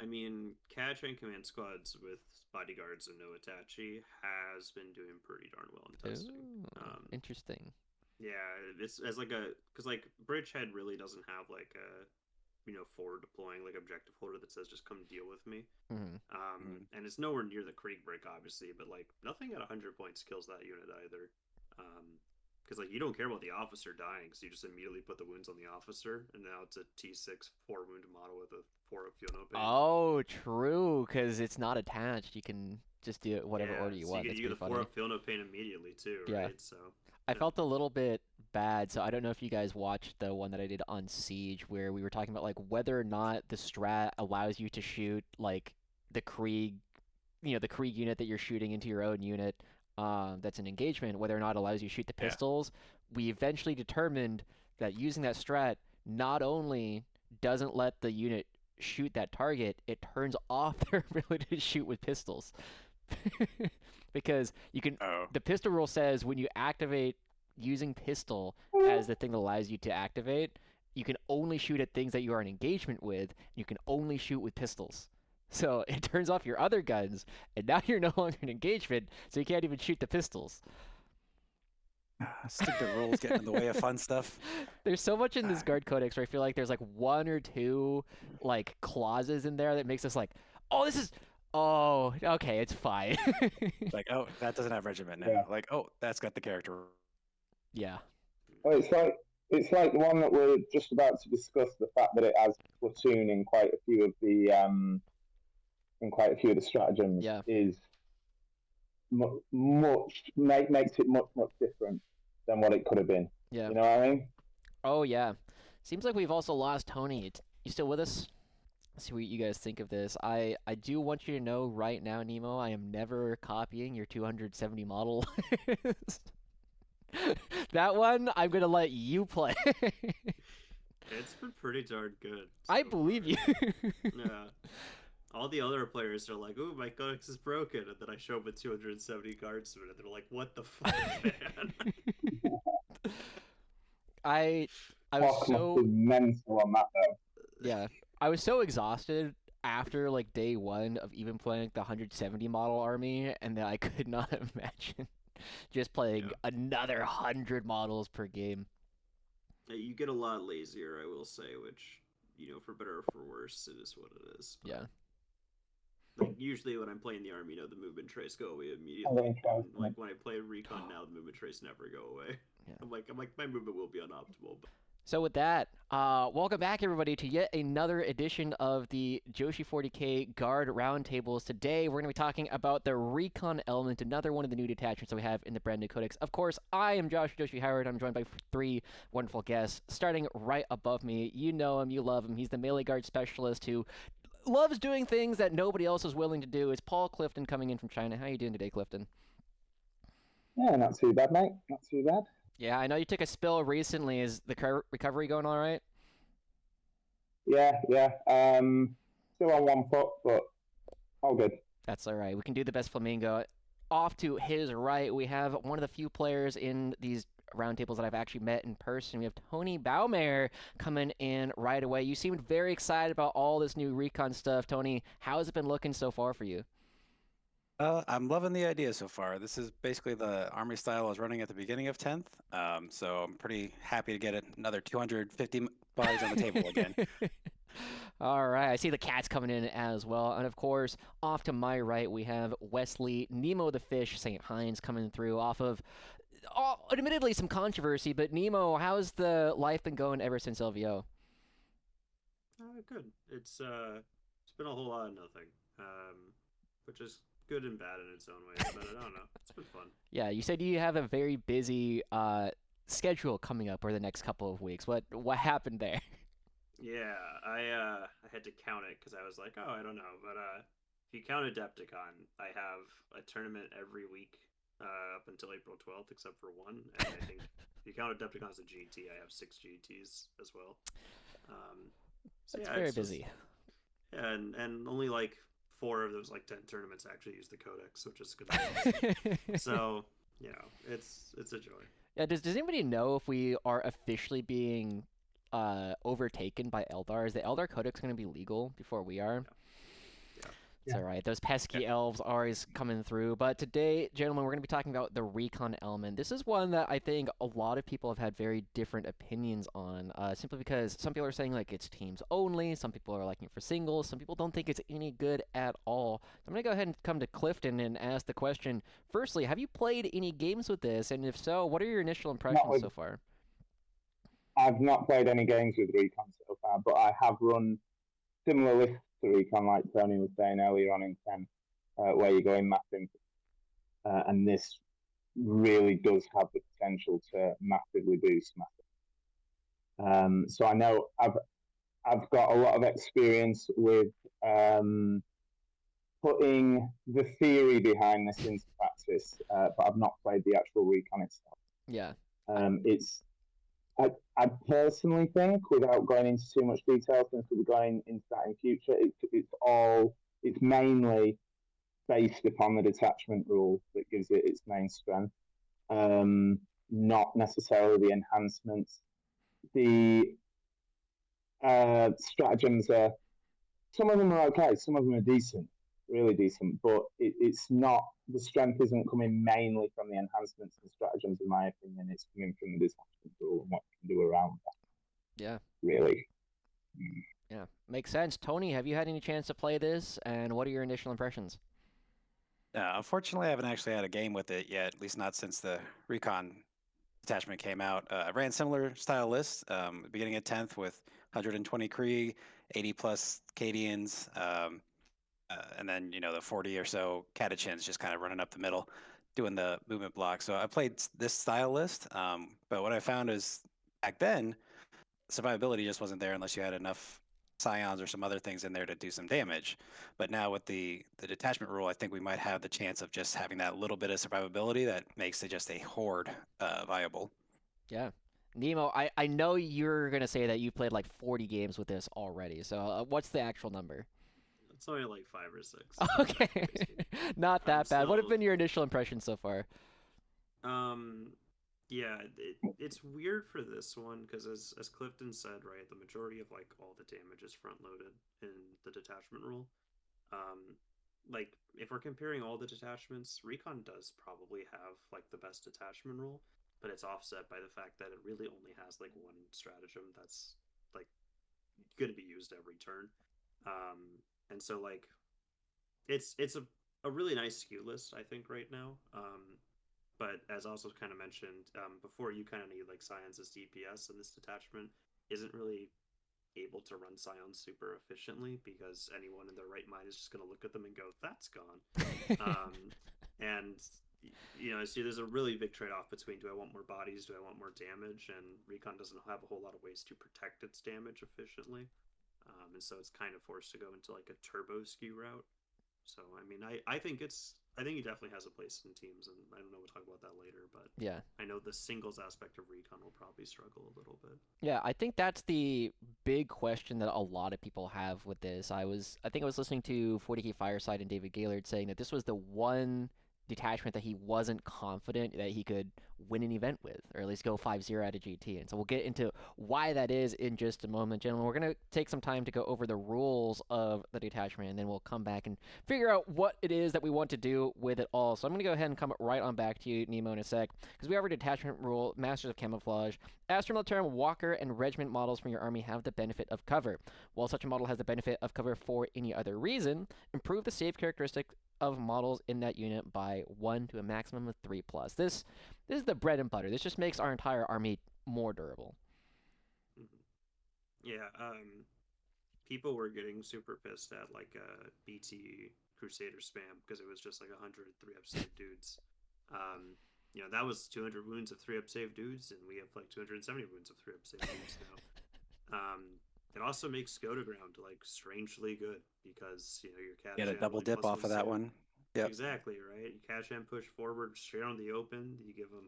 I mean, catch and command squads with bodyguards and no attache has been doing pretty darn well in testing. Ooh, Um, interesting. yeah, it's as like a because like bridgehead really doesn't have like a forward deploying like objective holder that says just come deal with me. Hmm. Mm. And it's nowhere near the Krieg break, obviously, but like nothing at 100 points kills that unit either. Because like you don't care about the officer dying, so you just immediately put the wounds on the officer, and now it's a T6 4 wound model with a 4 of feel no pain. Oh, true, because it's not attached. You can just do it whatever Yeah, order you so want. That's you pretty get the 4 funny. up feel no pain immediately too, Yeah. right? So I yeah, felt a little bit bad, so I don't know if you guys watched the one that I did on Siege, where we were talking about like whether or not the strat allows you to shoot like the Krieg, the Krieg unit that you're shooting into your own unit, that's an engagement, whether or not it allows you to shoot the Yeah. pistols. We eventually determined that using that strat not only doesn't let the unit shoot that target, it turns off their ability to shoot with pistols. Because you can Oh. the pistol rule says when you activate using pistol as the thing that allows you to activate, you can only shoot at things that you are in engagement with. You can only shoot with pistols. So it turns off your other guns, and now you're no longer in engagement, so you can't even shoot the pistols. Stupid rules getting in the way of fun stuff. There's so much in this guard codex where I feel like there's like one or two like clauses in there that makes us like, oh, this is, oh, okay, it's fine. Like, oh, that doesn't have regiment now. Yeah. Like, oh, that's got the character. Yeah. Well, it's like the one that we're just about to discuss. The fact that it has platoon in quite a few of the stratagems Yeah. is makes it much different than what it could have been. Yeah. You know what I mean? Oh yeah. Seems like we've also lost Tony. You still with us? Let's see what you guys think of this. I do want you to know right now, Nemo, I am never copying your 270 model. That one I'm gonna let you play. it's been pretty darn good. I So believe far. you. Yeah. All the other players are like, "Ooh, my codex is broken," and then I show up with 270 cards to it, and they're like, "What the fuck, man?" I I was Fuck must so be mental on that though. yeah. I was so exhausted after like day one of even playing the 170 model army, and that I could not imagine just playing Yeah. another 100 models per game. You get a lot lazier, I will say, which for better or for worse, it is what it is. But, Yeah. like usually when I'm playing the army, the movement trace go away immediately. And, like when I play Recon now, the movement trace never go away. Yeah. I'm like my movement will be unoptimal. But... So with that, welcome back everybody to yet another edition of the Joshi 40K Guard Roundtables. Today we're going to be talking about the Recon Element, another one of the new detachments that we have in the brand new codex. Of course, I am Josh Joshi Howard. I'm joined by three wonderful guests. Starting right above me, you know him, you love him. He's the melee guard specialist who loves doing things that nobody else is willing to do. It's Paul Clifton coming in from China. How are you doing today, Clifton? Yeah, not too bad, mate. Not too bad. Yeah, I know you took a spill recently. Is the recovery going all right? Yeah. Still on one foot, but all good. That's all right. We can do the best flamingo. Off to his right, we have one of the few players in these roundtables that I've actually met in person. We have Tony Baumayr coming in right away. You seemed very excited about all this new recon stuff. Tony, how has it been looking so far for you? I'm loving the idea so far. This is basically the army style I was running at the beginning of 10th. So I'm pretty happy to get another 250 bodies on the table again. All right, I see the cats coming in as well. And of course, off to my right, we have Wesley, Nemo the Fish, St. Hines coming through off of, admittedly, some controversy. But Nemo, how's the life been going ever since LVO? Good. It's been a whole lot of nothing, which is good and bad in its own ways. But I don't know. It's been fun. Yeah, you said you have a very busy schedule coming up over the next couple of weeks. What happened there? Yeah, I had to count it because I was like, oh, I don't know, but if you count Adepticon, I have a tournament every week up until April 12th, except for one, and I think if you count Adepticon as a GT, I have 6 GTs as well. So That's yeah, very it's just, busy. yeah, and only like 4 of those like 10 tournaments actually use the codex, which is good. So it's a joy. Yeah, does anybody know if we are officially being overtaken by Eldar? Is the Eldar Codex going to be legal before we are? It's all right. Those pesky elves are always coming through. But today, gentlemen, we're going to be talking about the Recon Element. This is one that I think a lot of people have had very different opinions on, simply because some people are saying like it's teams only, some people are liking it for singles, some people don't think it's any good at all. So I'm going to go ahead and come to Clifton and ask the question. Firstly, have you played any games with this? And if so, what are your initial impressions so far? I've not played any games with Recon so far, but I have run similar lists to Recon, like Tony was saying earlier on in 10, where you go in mass infantry. And this really does have the potential to massively boost massive. So I know I've got a lot of experience with putting the theory behind this into practice, but I've not played the actual Recon itself. Yeah. I personally think, without going into too much detail, since we'll be going into that in future, it's mainly based upon the detachment rule that gives it its main strength, not necessarily the enhancements. The stratagems are, some of them are okay, some of them are decent, really decent, but it's not, the strength isn't coming mainly from the enhancements and stratagems, in my opinion. It's coming from the detachment rule and what you can do around that. Yeah. Really. Yeah, makes sense. Tony, have you had any chance to play this, and what are your initial impressions? Unfortunately, I haven't actually had a game with it yet, at least not since the Recon detachment came out. I ran similar style lists, beginning at 10th with 120 Kree, 80 plus Cadians, and then, the 40 or so Catachins just kind of running up the middle, doing the movement block. So I played this style list, but what I found is back then, survivability just wasn't there unless you had enough scions or some other things in there to do some damage. But now with the detachment rule, I think we might have the chance of just having that little bit of survivability that makes it just a horde viable. Yeah. Nemo, I know you're going to say that you've played like 40 games with this already. So what's the actual number? It's only like 5 or 6. Okay. Not that bad. What have been your initial impressions so far? Yeah, it's weird for this one because as Clifton said, right, the majority of like all the damage is front loaded in the detachment rule. Like if we're comparing all the detachments, Recon does probably have like the best detachment rule, but it's offset by the fact that it really only has like one stratagem that's like going to be used every turn. And so like it's a really nice skew list, I think, right now. But as also kind of mentioned before, you kind of need like Scions as DPS, and this detachment isn't really able to run Scions super efficiently because anyone in their right mind is just going to look at them and go, "That's gone." And so there's a really big trade-off between do I want more bodies, do I want more damage, and Recon doesn't have a whole lot of ways to protect its damage efficiently, and so it's kind of forced to go into like a turbo skew route. So I mean, I think he definitely has a place in teams, and I don't know, we'll talk about that later, but yeah, I know the singles aspect of Recon will probably struggle a little bit. Yeah, I think that's the big question that a lot of people have with this. I think I was listening to 40K Fireside and David Gaylord saying that this was the one detachment that he wasn't confident that he could win an event with, or at least go 5-0 at a GT. And so we'll get into why that is in just a moment, gentlemen. We're going to take some time to go over the rules of the detachment, and then we'll come back and figure out what it is that we want to do with it all. So I'm going to go ahead and come right on back to you, Nemo, in a sec, because we have our detachment rule, Masters of Camouflage. Astra Militarum, Walker, and Regiment models from your army have the benefit of cover. While such a model has the benefit of cover for any other reason, improve the save characteristic of models in that unit by 1 to a maximum of 3+. This is the bread and butter. This just makes our entire army more durable. Yeah, people were getting super pissed at like BT Crusader spam because it was just like 100 3-up save dudes. That was 200 wounds of 3-up save dudes, and we have like 270 wounds of 3-up save dudes now. It also makes go to ground like strangely good because your cat get a double dip off of that one. Yeah, exactly right. You catch and push forward straight on the open. You give them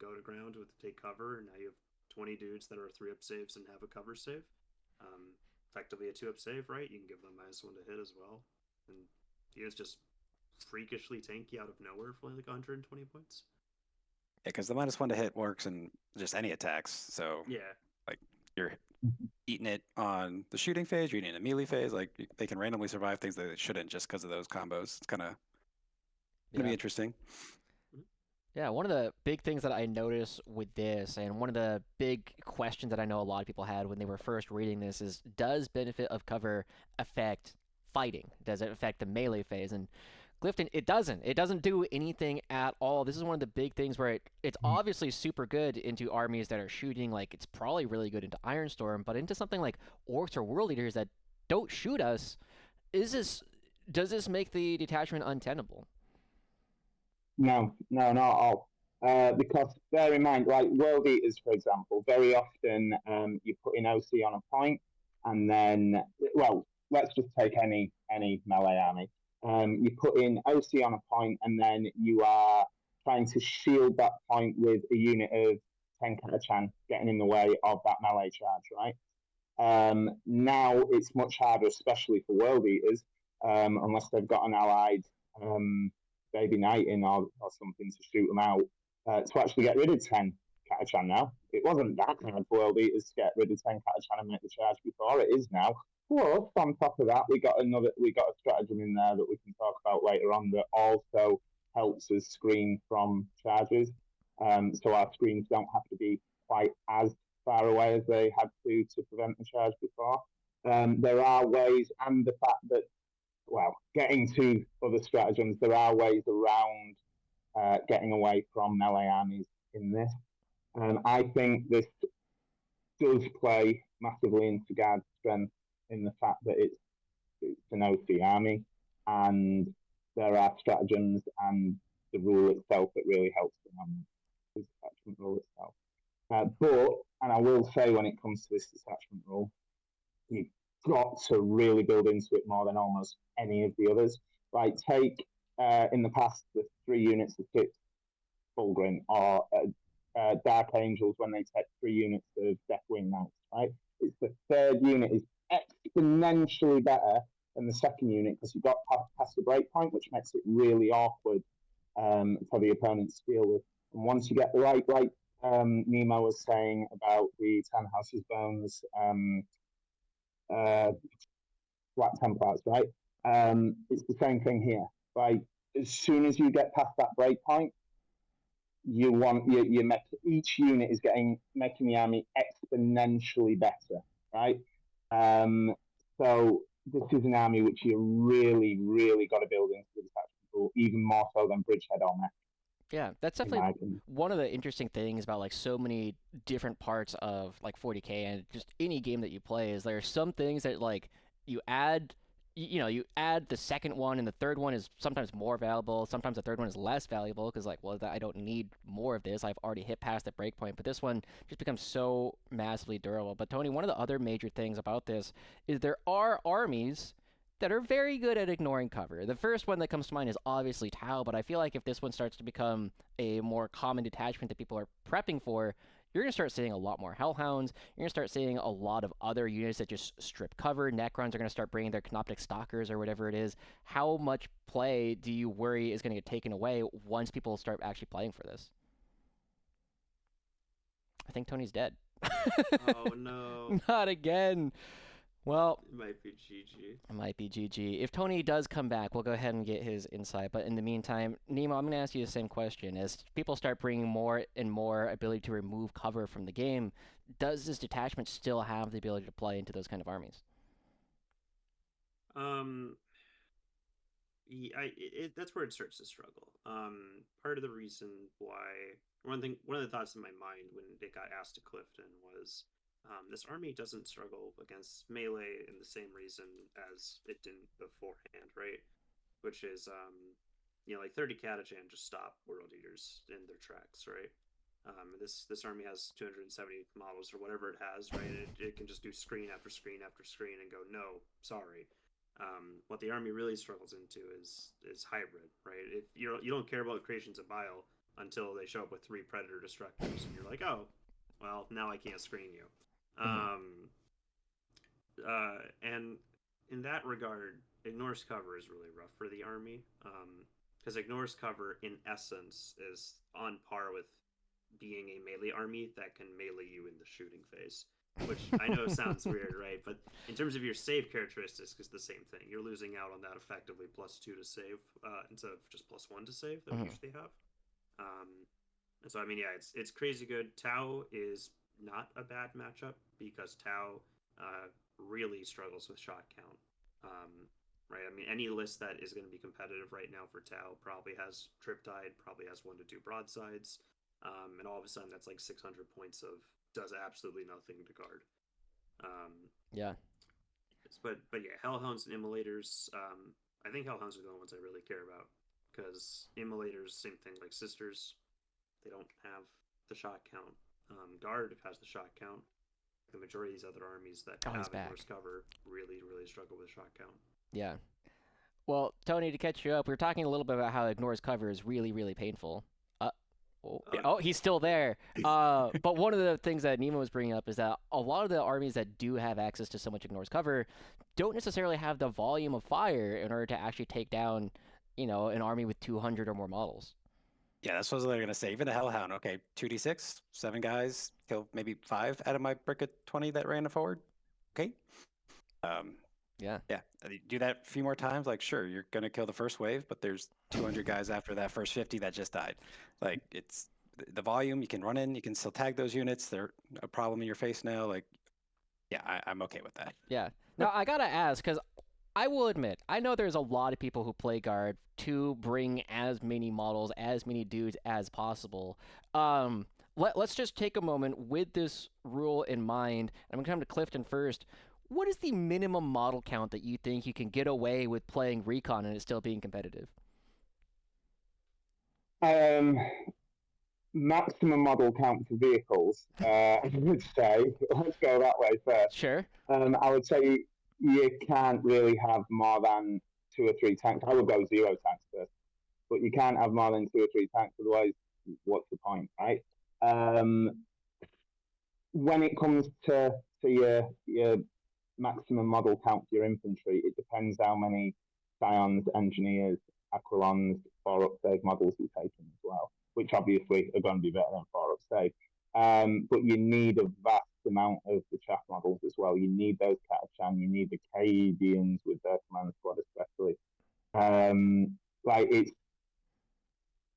go to ground with take cover, and now you have 20 dudes that are 3-up saves and have a cover save. Effectively a 2-up save, right? You can give them -1 to hit as well, and it's just freakishly tanky out of nowhere for like 120 points. Yeah, because the -1 to hit works in just any attacks. So yeah, like you're eating it on the shooting phase, you're eating it in the melee phase. Like they can randomly survive things that they shouldn't just because of those combos. It's kind of gonna be interesting. Yeah, one of the big things that I noticed with this, and one of the big questions that I know a lot of people had when they were first reading this, is does benefit of cover affect fighting? Does it affect the melee phase? And Clifton, it doesn't. It doesn't do anything at all. This is one of the big things where it's obviously super good into armies that are shooting. Like, it's probably really good into Ironstorm, but into something like Orcs or World Eaters that don't shoot us, does this make the detachment untenable? No, not at all. Because bear in mind, like World Eaters, for example, very often you put in OC on a point, and then, well, let's just take any melee army. You put in OC on a point, and then you are trying to shield that point with a unit of 10 Catachan getting in the way of that melee charge, right? Now it's much harder, especially for World Eaters, unless they've got an allied Baby Knight in or something to shoot them out, to actually get rid of 10 Catachan now. It wasn't that hard for World Eaters to get rid of 10 Catachan and make the charge before. It is now. Plus, on top of that, we got a stratagem in there that we can talk about later on that also helps us screen from charges. So our screens don't have to be quite as far away as they had to prevent the charge before. There are ways, and the fact that, well, getting to other stratagems, there are ways around getting away from melee armies in this. I think this does play massively into Guard's strength in the fact that it's an OC army, and there are stratagems and the rule itself that really helps them on the detachment rule itself. But, and I will say when it comes to this detachment rule, you've got to really build into it more than almost any of the others. Like, take in the past the 3 units of 6 Fulgrim, or Dark Angels when they take 3 units of Deathwing Knights, right? It's the 3rd unit is exponentially better than the 2nd unit because you've got past the breakpoint, which makes it really awkward for the opponents to deal with. And once you get the right, like Nemo was saying about the 10 Houses Bones Black Templars, right? It's the same thing here. Like, as soon as you get past that breakpoint, you make each unit is making the army exponentially better, right? So this is an army which you really, really got to build into the detachment pool, even more so than Bridgehead or Mech. Yeah, that's definitely one of the interesting things about like so many different parts of like 40K and just any game that you play is there are some things that like you add you add the second one and the third one is sometimes more valuable, sometimes the third one is less valuable because like, well, I don't need more of this, I've already hit past the breakpoint, but this one just becomes so massively durable. But Tony, one of the other major things about this is there are armies that are very good at ignoring cover. The first one that comes to mind is obviously Tau, but I feel like if this one starts to become a more common detachment that people are prepping for, you're going to start seeing a lot more Hellhounds. You're going to start seeing a lot of other units that just strip cover. Necrons are going to start bringing their Canoptic Stalkers or whatever it is. How much play do you worry is going to get taken away once people start actually playing for this? I think Tony's dead. Oh, no. Not again. Well, it might be GG. It might be GG. If Tony does come back, we'll go ahead and get his insight. But in the meantime, Nemo, I'm going to ask you the same question. As people start bringing more and more ability to remove cover from the game, does this detachment still have the ability to play into those kind of armies? That's where it starts to struggle. Part of the reason why one of the thoughts in my mind when it got asked to Clifton was this army doesn't struggle against melee in the same reason as it didn't beforehand, right? Which is like 30 Catachan just stop World Eaters in their tracks, right? This army has 270 models or whatever it has, right? It can just do screen after screen after screen and go, no, sorry. What the army really struggles into is hybrid, right? If you don't care about creations of bile until they show up with 3 predator destructors, and you're like, oh, well, now I can't screen you. And in that regard, ignores cover is really rough for the army, because ignores cover in essence is on par with being a melee army that can melee you in the shooting phase. which I know sounds weird, right? But in terms of your save characteristics, it's the same thing. You're losing out on that effectively +2 to save instead of just +1 to save that we usually have. And so I mean, yeah, it's crazy good. Tau is not a bad matchup because Tau really struggles with shot count. Right? I mean, any list that is going to be competitive right now for Tau probably has Triptide, probably has 1 to 2 broadsides, and all of a sudden that's like 600 points of does absolutely nothing to guard. Yeah. But yeah, Hellhounds and Immolators. I think Hellhounds are the only ones I really care about because Immolators, same thing like Sisters, they don't have the shot count. Guard has the shot count. The majority of these other armies that have Ignores cover really, really struggle with shot count. Yeah. Well, Tony, to catch you up, we were talking a little bit about how Ignores cover is really, really painful. He's still there. But one of the things that Nemo was bringing up is that a lot of the armies that do have access to so much Ignores cover don't necessarily have the volume of fire in order to actually take down, an army with 200 or more models. Yeah, that's what I was going to say. Even a Hellhound, okay, 2d6, 7 guys, kill maybe 5 out of my brick of 20 that ran forward. Okay. Yeah. Do that a few more times. Like, sure, you're going to kill the first wave, but there's 200 guys after that first 50 that just died. Like, it's the volume. You can run in. You can still tag those units. They're a problem in your face now. Like, yeah, I'm okay with that. Yeah. Now, I got to ask, because I will admit, I know there's a lot of people who play Guard to bring as many models, as many dudes as possible. Let's just take a moment with this rule in mind. I'm going to come to Clifton first. What is the minimum model count that you think you can get away with playing Recon and it still being competitive? Maximum model count for vehicles, I would say. Let's go that way first. Sure. I would say you can't really have more than 2 or 3 tanks. I would go 0 tanks first. But you can't have more than 2 or 3 tanks, otherwise, what's the point, right? When it comes to your maximum model count for your infantry, it depends how many Scions, Engineers, Aquilons, 4-up save models you're taking as well, which obviously are going to be better than 4-up save. But you need a vast amount of the chaff models as well. You need those Catachan, you need the Cadians with their command squad especially.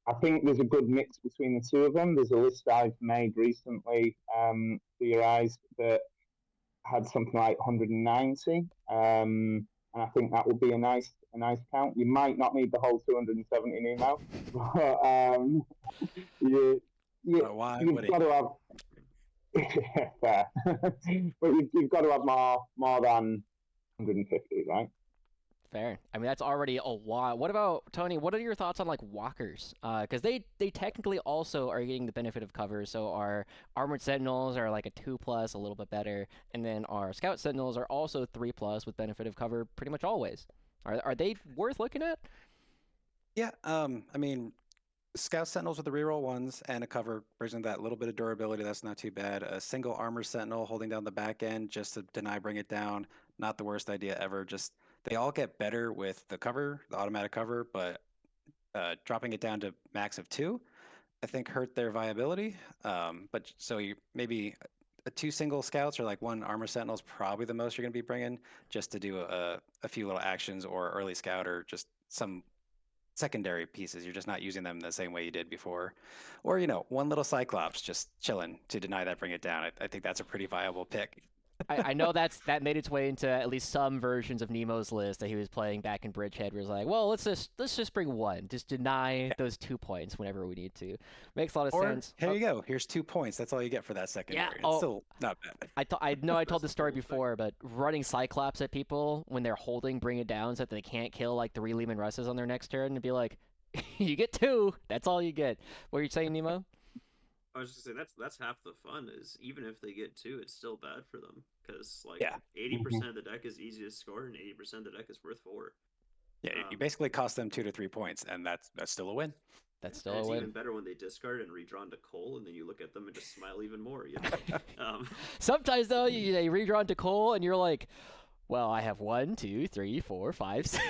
I think there's a good mix between the two of them. There's a list I've made recently for your eyes that had something like 190, and I think that would be a nice count. You might not need the whole 270 Nemo, but you've got to have fair. But you've got to have more than 150, right? Fair. I mean, that's already a lot. What about, Tony, what are your thoughts on, like, walkers? Because they technically also are getting the benefit of cover, so our Armored Sentinels are, like, a 2+, a little bit better, and then our Scout Sentinels are also 3+ with benefit of cover pretty much always. Are they worth looking at? Yeah, I mean, Scout Sentinels with the reroll ones and a cover brings in that little bit of durability. That's not too bad. A single Armor Sentinel holding down the back end just to deny bring it down. Not the worst idea ever. Just they all get better with the cover, the automatic cover, but dropping it down to max of 2, I think hurt their viability. But so you maybe 2 single scouts or like 1 Armor Sentinel is probably the most you're going to be bringing just to do a few little actions or early scout or just some secondary pieces. You're just not using them the same way you did before. Or, 1 little Cyclops just chilling to deny that, bring it down. I think that's a pretty viable pick. I know that made its way into at least some versions of Nemo's list that he was playing back in Bridgehead, where he was like, well, let's just bring 1. Just deny those 2 points whenever we need to. Makes a lot of sense. Here you go. Here's 2 points. That's all you get for that secondary. Yeah, it's still not bad. I know I told this story before, but running Cyclops at people when they're holding bring it down so that they can't kill like 3 Lehman Russes on their next turn and be like, you get 2. That's all you get. What are you saying, Nemo? I was just saying that's half the fun is even if they get 2, it's still bad for them because 80% of the deck is easy to score and 80% of the deck is worth 4. Yeah, you basically cost them 2 to 3 points, and that's still a win. That's still a win. It's even better when they discard and redraw into Cole, and then you look at them and just smile even more. Sometimes though, they redraw into Cole, and you're like, well, I have 1, 2, 3, 4, 5, 6.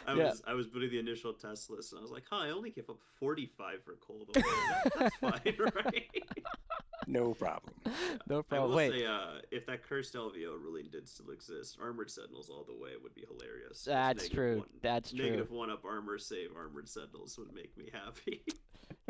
I was putting the initial test list, and I was like, I only give up 45 for Cole. That's fine, right? No problem. No I problem. will Wait, say, if that cursed LVO really did still exist, Armored Sentinels all the way would be hilarious. that's true. That's true. -1 up armor save Armored Sentinels would make me happy.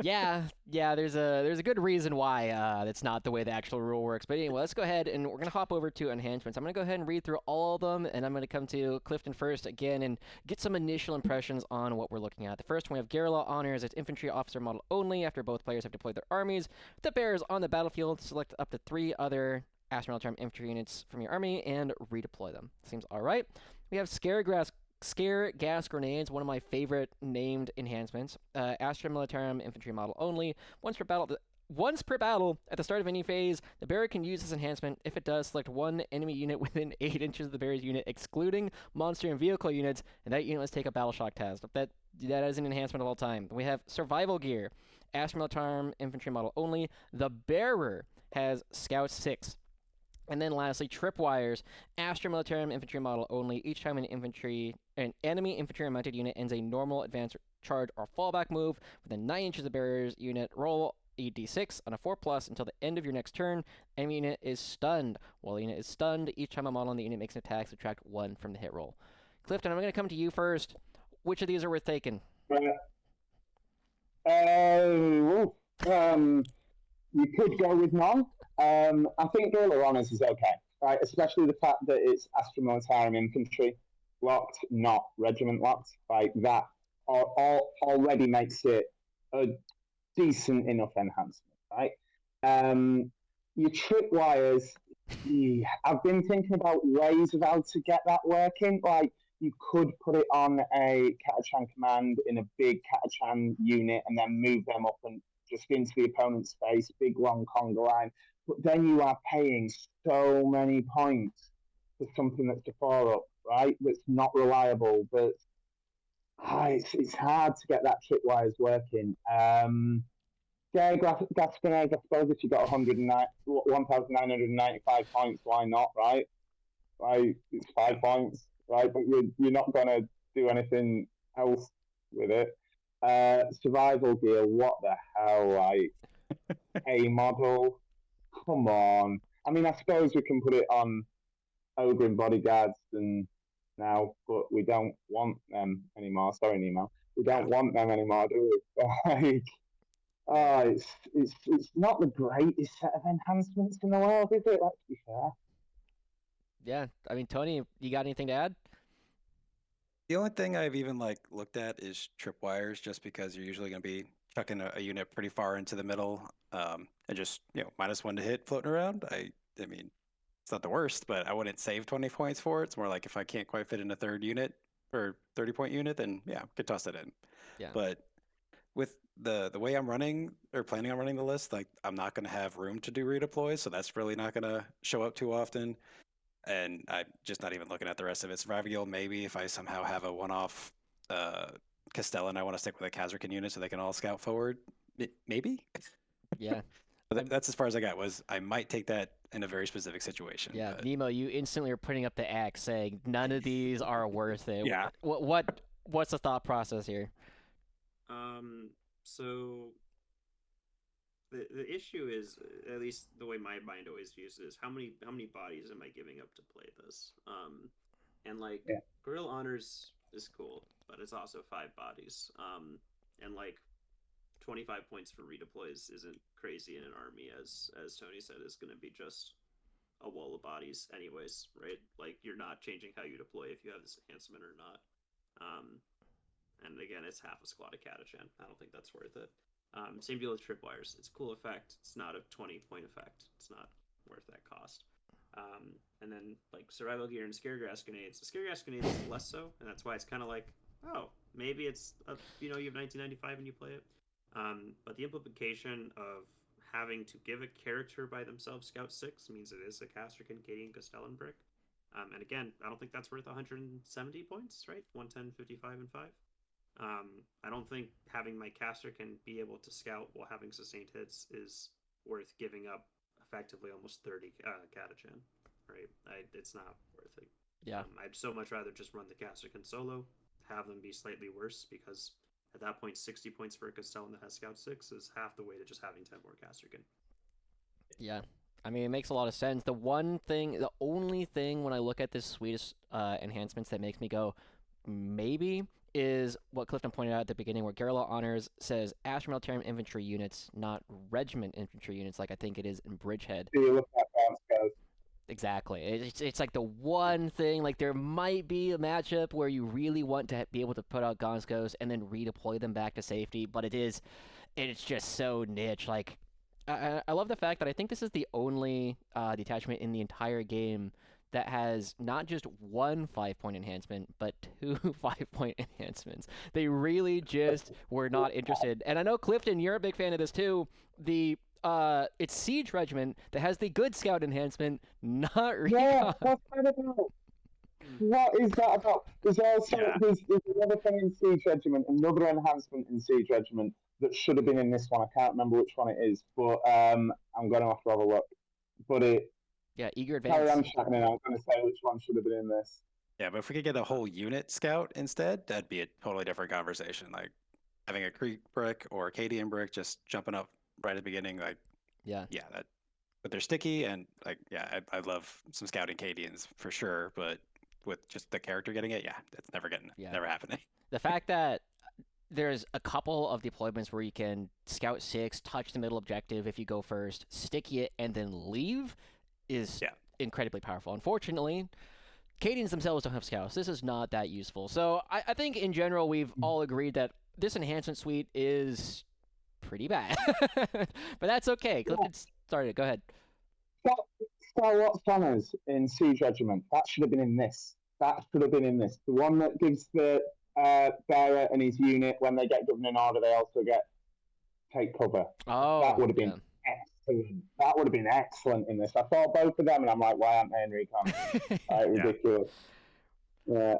Yeah, there's a good reason why that's not the way the actual rule works. But anyway, let's go ahead and we're gonna hop over to enhancements. I'm gonna go ahead and read through all of them, and I'm gonna come to Clifton first again and get some initial impressions on what we're looking at. The first one, we have Guerrilla Honors. It's infantry officer model only. After both players have deployed their armies, the bearers on the battlefield select up to 3 other Astra Militarum infantry units from your army and redeploy them. Seems all right. We have Scare gas grenades, one of my favorite named enhancements. Astra Militarum infantry model only. Once per battle, at the start of any phase, the bearer can use this enhancement. If it does, select one enemy unit within 8 inches of the bearer's unit, excluding monster and vehicle units, and that unit must take a battle shock test. That is an enhancement of all time. We have survival gear. Astra Militarum infantry model only. The bearer has Scout 6. And then lastly, tripwires. Astra Militarum infantry model only. Each time an enemy infantry mounted unit ends a normal advance charge or fallback move within 9 inches of the bearer's unit, roll a d6 on a 4+ until the end of your next turn. Enemy unit is stunned. While the unit is stunned, each time a model on the unit makes an attack, subtract 1 from the hit roll. Clifton, I'm going to come to you first. Which of these are worth taking? You could go with none. I think Guerrilla Honors is okay, right? Especially the fact that it's Astra Militarum infantry locked, not regiment locked. Like that already makes it a decent enough enhancement, right? Your tripwires, I've been thinking about ways of how to get that working. Like you could put it on a Catachan command in a big Catachan unit and then move them up and just into the opponent's space, big long conga line. But then you are paying so many points for something that's a 4-up, right? That's not reliable. But it's hard to get that tripwires working. Yeah, gas grenades, I suppose if you got 1,995 points, why not, right? Right, it's 5 points, right? But you're not going to do anything else with it. Survival gear, what the hell? Like, a model? Come on. I mean, I suppose we can put it on Ogre and Bodyguards and now, but we don't want them anymore. Sorry, Nemo. We don't want them anymore, do we? Like, it's not the greatest set of enhancements in the world, is it? Let's be fair. Yeah, I mean, Tony, you got anything to add? The only thing I've even looked at is tripwires, just because you're usually going to be chucking a unit pretty far into the middle, and just -1 to hit floating around. I mean, it's not the worst, but I wouldn't save 20 points for it. It's more like if I can't quite fit in a third unit or 30-point unit, then yeah, could toss that in. Yeah. But with the way I'm running or planning on running the list, like I'm not going to have room to do redeploys, so that's really not going to show up too often. And I'm just not even looking at the rest of it. Survival Guild, maybe if I somehow have a one-off Castellan, I want to stick with a Kazrakan unit so they can all scout forward. Maybe. Yeah. But that's as far as I got. Was I might take that in a very specific situation. Yeah, but... Nemo, you instantly are putting up the axe, saying none of these are worth it. Yeah. What's the thought process here? So the issue is, at least the way my mind always views it, is how many bodies am I giving up to play this? And like Guerrilla Honors is cool, but it's also 5 bodies. And like 25 points for redeploys isn't crazy in an army, as Tony said, is going to be just a wall of bodies anyways, right? Like you're not changing how you deploy if you have this enhancement or not. And again, it's half a squad of Catachan. I don't think that's worth it. Same deal with tripwires. It's a cool effect. It's not a 20-point effect. It's not worth that cost. And then like survival gear and scaregrass grenades. The scaregrass grenades is less so, and that's why it's kind of like, oh, maybe it's you have 1995 and you play it. But the implication of having to give a character by themselves Scout 6 means it is a Castrican, Cadian, Castellan brick. And again, I don't think that's worth 170 points, right? 110, 55, and 5. I don't think having my caster can be able to scout while having sustained hits is worth giving up effectively almost 30 Catachan, right? It's not worth it. Yeah. I'd so much rather just run the Castercan solo, have them be slightly worse, because at that point, 60 points for a Castellan that has Scout 6 is half the way to just having 10 more Castercan. Yeah. I mean, it makes a lot of sense. The only thing when I look at this suite of enhancements that makes me go, maybe, is what Clifton pointed out at the beginning, where Garrula Honors says Astra Militarum infantry units, not regiment infantry units, like I think it is in Bridgehead. Do you look at bounce goes? Exactly. It's like the one thing, like there might be a matchup where you really want to be able to put out Gonskos and then redeploy them back to safety, but it's just so niche. Like, I love the fact that I think this is the only detachment in the entire game that has not just one 5-point enhancement, but two 5-point enhancements. They really just were not interested. And I know, Clifton, you're a big fan of this too. It's Siege Regiment that has the good scout enhancement, not Recon. Yeah, what's that about? What is that about? There's also there's another thing in Siege Regiment, another enhancement in Siege Regiment that should have been in this one. I can't remember which one it is, but I'm going to have to have a look. But Yeah, eager carry on advance. chatting, and I'm going to say which one should have been in this. Yeah, but if we could get a whole unit scout instead, that'd be a totally different conversation. Like having a Creek brick or Acadian brick just jumping up right at the beginning, like Yeah. that. But they're sticky, and like I love some scouting Acadians for sure. But with just the character getting it, it's never happening. The fact that there's a couple of deployments where you can scout 6, touch the middle objective if you go first, sticky it, and then leave is incredibly powerful. Unfortunately, Cadians themselves don't have scouts. This is not that useful. So I think in general we've all agreed that this enhancement suite is pretty bad. But that's okay. Clifton started. Go ahead. Star Wars Planners in Siege Regiment. That should have been in this. That should have been in this. The one that gives the bearer and his unit, when they get given an order, they also take cover. Oh, that would have been excellent. That would have been excellent in this. I saw both of them, and I'm like, why aren't they in Recon? Ridiculous. Yeah.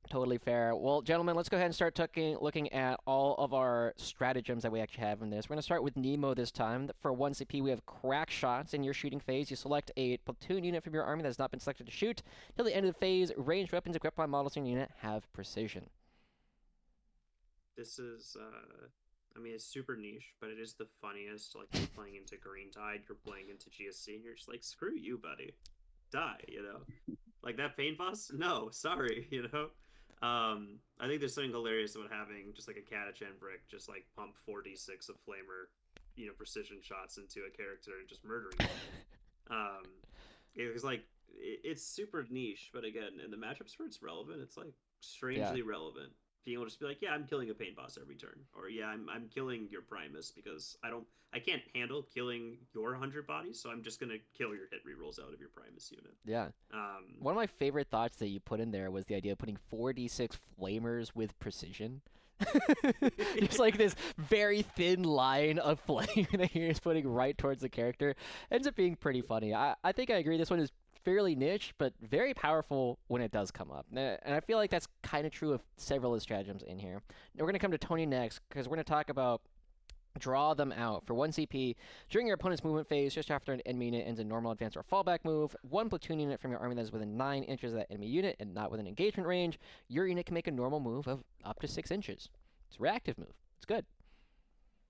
Totally fair. Well, gentlemen, let's go ahead and start looking at all of our stratagems that we actually have in this. We're going to start with Nemo this time. For 1 CP, we have crack shots. In your shooting phase, you select a platoon unit from your army that has not been selected to shoot. Till the end of the phase, ranged weapons equipped by models in your unit have precision. This is, I mean, it's super niche, but it is the funniest. Like, you're playing into Green Tide, you're playing into GSC, and you're just like, screw you, buddy. Die, you know? Like, that pain boss? No, sorry, you know? I think there's something hilarious about having just like a Catachan brick just like pump 4d6 of flamer, you know, precision shots into a character and just murdering them. It's like it's super niche, but again, in the matchups where it's relevant, it's like strangely relevant. Being able to just be like, yeah, I'm killing a pain boss every turn, or yeah, I'm killing your Primus because I can't handle killing your 100 bodies, so I'm just gonna kill your hit rerolls out of your Primus unit. Yeah. One of my favorite thoughts that you put in there was the idea of putting 4d6 flamers with precision. Just like this very thin line of flame that you're just putting right towards the character. Ends up being pretty funny. I think I agree. This one is fairly niche, but very powerful when it does come up. And I feel like that's kind of true of several of the stratagems in here. Now we're going to come to Tony next, because we're going to talk about Draw Them Out. For 1 CP, during your opponent's movement phase, just after an enemy unit ends a normal advance or fallback move, 1 platoon unit from your army that is within 9 inches of that enemy unit and not within engagement range, your unit can make a normal move of up to 6 inches. It's a reactive move. It's good.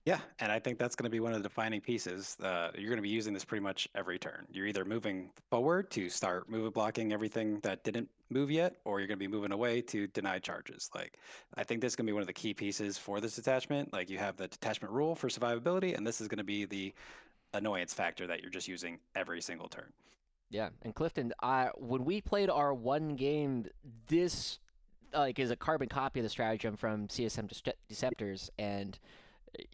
Yeah, and I think that's going to be one of the defining pieces. You're going to be using this pretty much every turn. You're either moving forward to start move blocking everything that didn't move yet, or you're going to be moving away to deny charges. Like, I think this is going to be one of the key pieces for this detachment. Like, you have the detachment rule for survivability, and this is going to be the annoyance factor that you're just using every single turn. Yeah, and Clifton, when we played our one game, this is a carbon copy of the stratagem from CSM Deceptors, and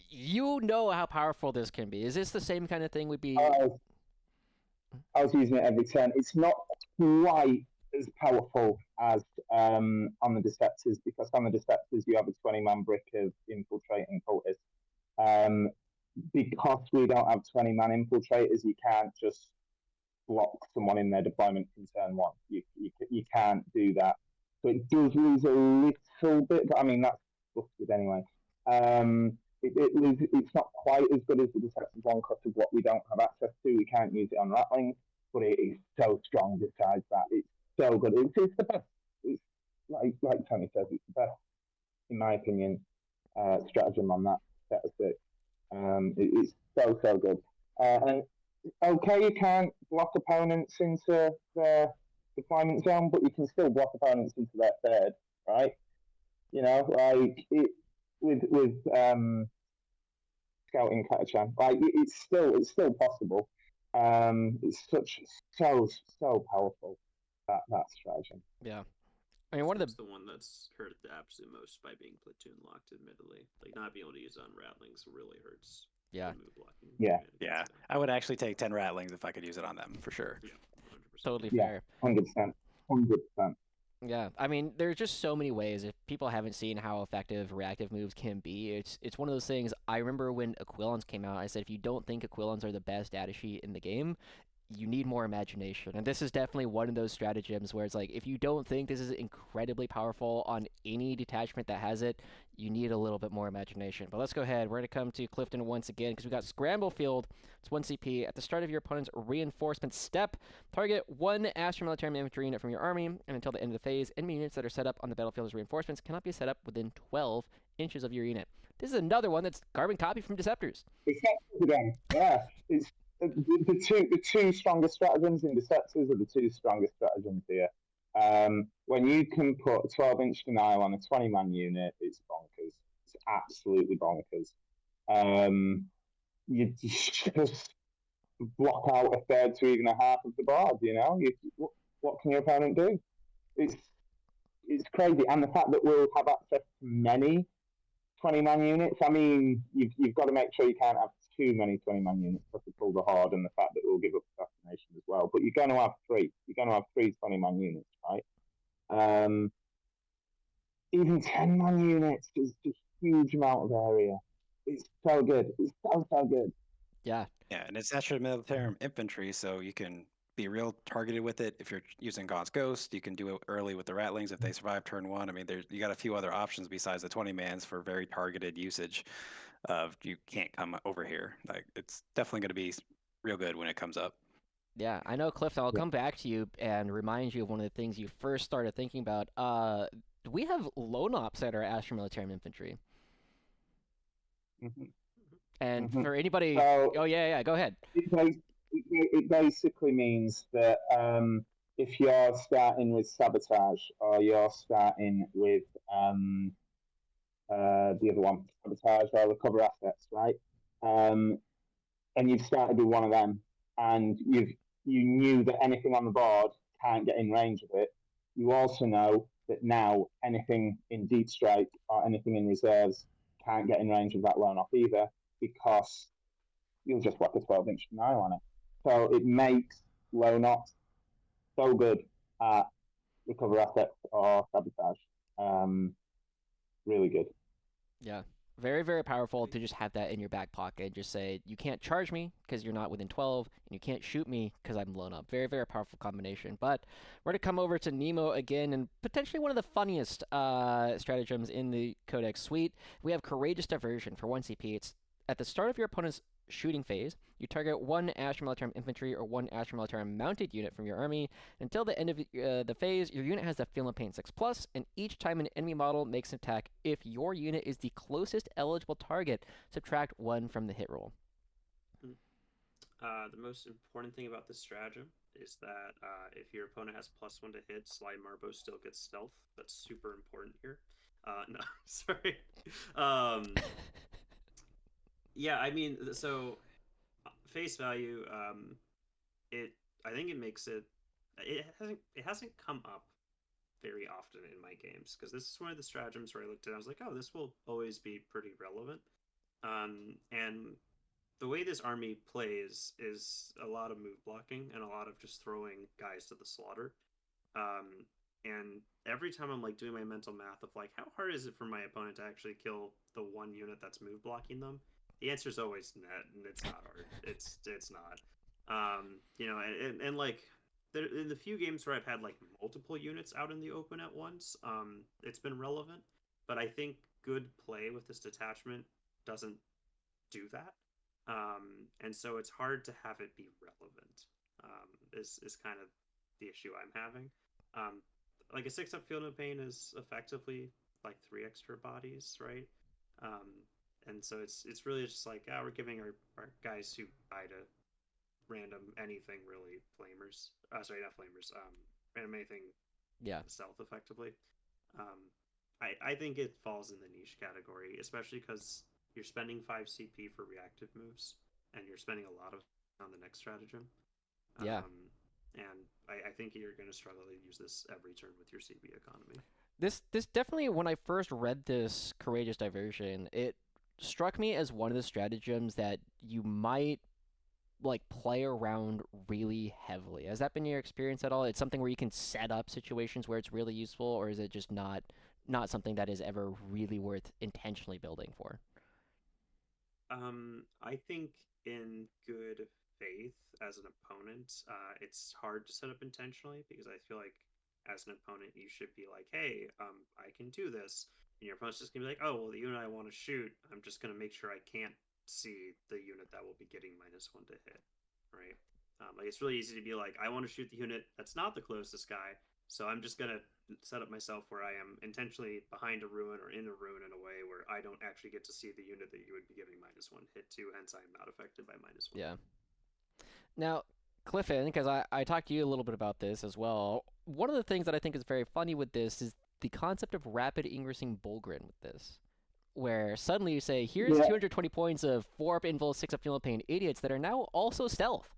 you know how powerful this can be. Is this the same kind of thing would be? I was using it every turn. It's not quite as powerful as on the Deceptors, because on the Deceptors you have a 20-man brick of infiltrating cultists. Because we don't have 20-man infiltrators, you can't just block someone in their deployment from turn 1. You can't do that. So it does lose a little bit, but I mean, that's busted anyway. It's not quite as good as the Deceptive one because of what we don't have access to. We can't use it on rattling, but it is so strong besides that. It's so good. It's the best. It's like Tony says, it's the best, in my opinion, stratagem on that set of 6. It's so good. And okay, you can't block opponents into their deployment zone, but you can still block opponents into their third, right? You know, like it with scouting catachan, like it's still possible. It's so powerful that stratagem. Yeah. I mean, one of That's the the one that's hurt the absolute most by being platoon locked. Admittedly, like not being able to use it on ratlings really hurts. Yeah. The move blocking. Yeah. Yeah, I would actually take 10 ratlings if I could use it on them for sure. Yeah, 100%. totally Yeah, fair. 100%, 100%. Yeah, I mean, there's just so many ways. If people haven't seen how effective reactive moves can be, it's one of those things. I remember when Aquilons came out, I said if you don't think Aquilons are the best data sheet in the game, you need more imagination. And this is definitely one of those stratagems where it's like if you don't think this is incredibly powerful on any detachment that has it, you need a little bit more imagination. But let's go ahead. We're going to come to Clifton once again because we got Scramble Field. It's 1 CP. At the start of your opponent's reinforcement step, target one Astra Militarum infantry unit from your army, and until the end of the phase, enemy units that are set up on the battlefield as reinforcements cannot be set up within 12 inches of your unit. This is another one that's carbon copy from Deceptors. Deceptors again, yeah. It's the two strongest stratagems in Deceptors are the two strongest stratagems here. When you can put a 12-inch denial on a 20-man unit, it's bonkers. It's absolutely bonkers. You just block out a third to even a half of the board. You know, what can your opponent do? It's crazy, and the fact that we'll have access to many 20-man units. I mean, you've got to make sure you can't have too many 20-man units because to pull the hard, and the fact that we'll give up assassination as well. But you're going to have three. You're going to have three 20-man units, right? Even 10-man units is a huge amount of area. It's so good. It's so good. Yeah. Yeah, and it's Astra Militarum infantry, so you can be real targeted with it. If you're using Gaunt's Ghost, you can do it early with the Ratlings if they survive turn one. I mean, you got a few other options besides the 20-mans for very targeted usage of you can't come over here. Like, it's definitely going to be real good when it comes up. Yeah, I know, Clifton. I'll come back to you and remind you of one of the things you first started thinking about. Do we have lone ops at our Astra Militarum infantry? Mm-hmm. And Mm-hmm. for anybody, So, oh yeah, go ahead. It basically means that if you're starting with sabotage or you're starting with the other one, sabotage or recover assets, right? And you've started with one of them, and you knew that anything on the board can't get in range of it. You also know that now anything in deep strike or anything in reserves can't get in range of that lone off either, because you'll just whack a 12-inch denial on it. So it makes lone ops so good at recover assets or sabotage. Really good. Yeah, very, very powerful to just have that in your back pocket. Just say, you can't charge me because you're not within 12, and you can't shoot me because I'm blown up. Very, very powerful combination. But we're going to come over to Nemo again, and potentially one of the funniest stratagems in the codex suite. We have Courageous Diversion for 1 CP. It's at the start of your opponent's shooting phase, you target one Astra Militarum infantry or one Astra Militarum mounted unit from your army. Until the end of the phase, your unit has the Film of Pain 6+, and each time an enemy model makes an attack, if your unit is the closest eligible target, subtract 1 from the hit roll. The most important thing about this stratagem is that if your opponent has +1 to hit, Slide Marbo still gets stealth. That's super important here. No, sorry. Yeah, I mean, so face value, I think it makes it. It hasn't come up very often in my games because this is one of the stratagems where I looked at it, I was like, oh, this will always be pretty relevant. And the way this army plays is a lot of move blocking and a lot of just throwing guys to the slaughter. And every time I'm like doing my mental math of like, how hard is it for my opponent to actually kill the one unit that's move blocking them? The answer is always net, and it's not hard. It's not. You know, and like in the few games where I've had like multiple units out in the open at once, it's been relevant. But I think good play with this detachment doesn't do that. And so it's hard to have it be relevant. Is kind of the issue I'm having. Like a 6-up Field of Pain is effectively like 3 extra bodies, right? And so it's really just like, we're giving our guys who die to random anything really flamers. Sorry, not flamers. Random anything Yeah. stealth effectively. I think it falls in the niche category, especially because you're spending 5 CP for reactive moves, and you're spending a lot of on the next stratagem. Yeah. And I think you're going to struggle to use this every turn with your CP economy. This definitely, when I first read this Courageous Diversion, it struck me as one of the stratagems that you might like play around really heavily. Has that been your experience at all? It's something where you can set up situations where it's really useful, or is it just not something that is ever really worth intentionally building for? I think in good faith as an opponent, it's hard to set up intentionally because I feel like as an opponent you should be like, hey, I can do this, and your opponent's just gonna be like, oh well, the unit I want to shoot, I'm just gonna make sure I can't see the unit that will be getting -1 to hit, right? Like it's really easy to be like, I want to shoot the unit that's not the closest guy, so I'm just gonna set up myself where I am intentionally behind a ruin or in a ruin in a way where I don't actually get to see the unit that you would be giving -1 hit to, hence I am not affected by -1. Yeah. Now, Clifton, because I talked to you a little bit about this as well. One of the things that I think is very funny with this is the concept of rapid ingressing Bulgrin with this, where suddenly you say, here's Yeah. 220 points of 4-up invul, 6-up fuel pain idiots that are now also stealth.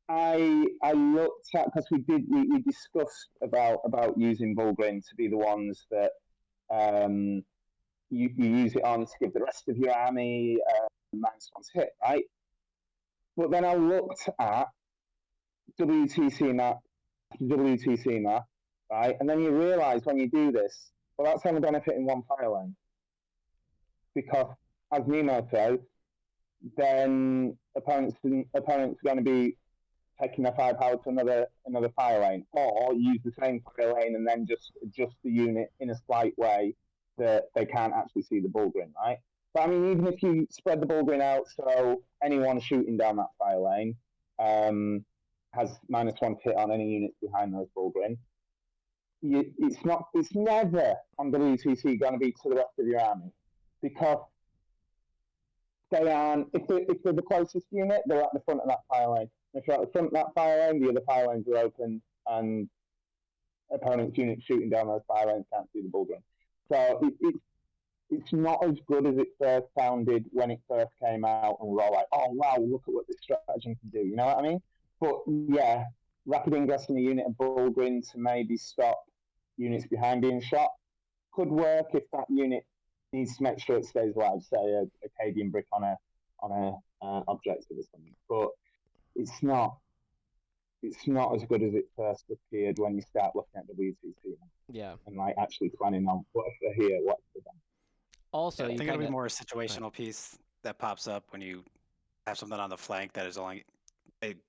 I looked at, because we discussed about using Bulgrin to be the ones that you use it on to give the rest of your army -1 hit, right? But then I looked at WTC map, right? And then you realise when you do this, well, that's only benefiting one file lane. Because, as Nemo says, then opponents are going to be taking their firepower to another fire lane, or use the same fire lane and then just adjust the unit in a slight way that they can't actually see the Bulgrin, right? But I mean, even if you spread the Bulgrin out so anyone shooting down that fire lane has -1 hit on any units behind those Bulgrin, it's never on WTC going to be to the rest of your army, because they aren't, if they're the closest unit, they're at the front of that fire lane. If you're at the front of that fire lane, the other fire lanes are open, and opponent's units shooting down those fire lanes can't see the Bulgrin. So it's not as good as it first sounded when it first came out, and we're all like, oh wow, look at what this stratagem can do. You know what I mean? But yeah, rapid ingress in a unit of Bulgrin to maybe stop units behind being shot could work if that unit needs to make sure it stays alive, say a Acadian brick on a objective or something. But it's not as good as it first appeared when you start looking at WTC. Yeah. And like actually planning on what if they're here, what if they're there. Also, I you think it'll kind be of more a situational piece that pops up when you have something on the flank that is only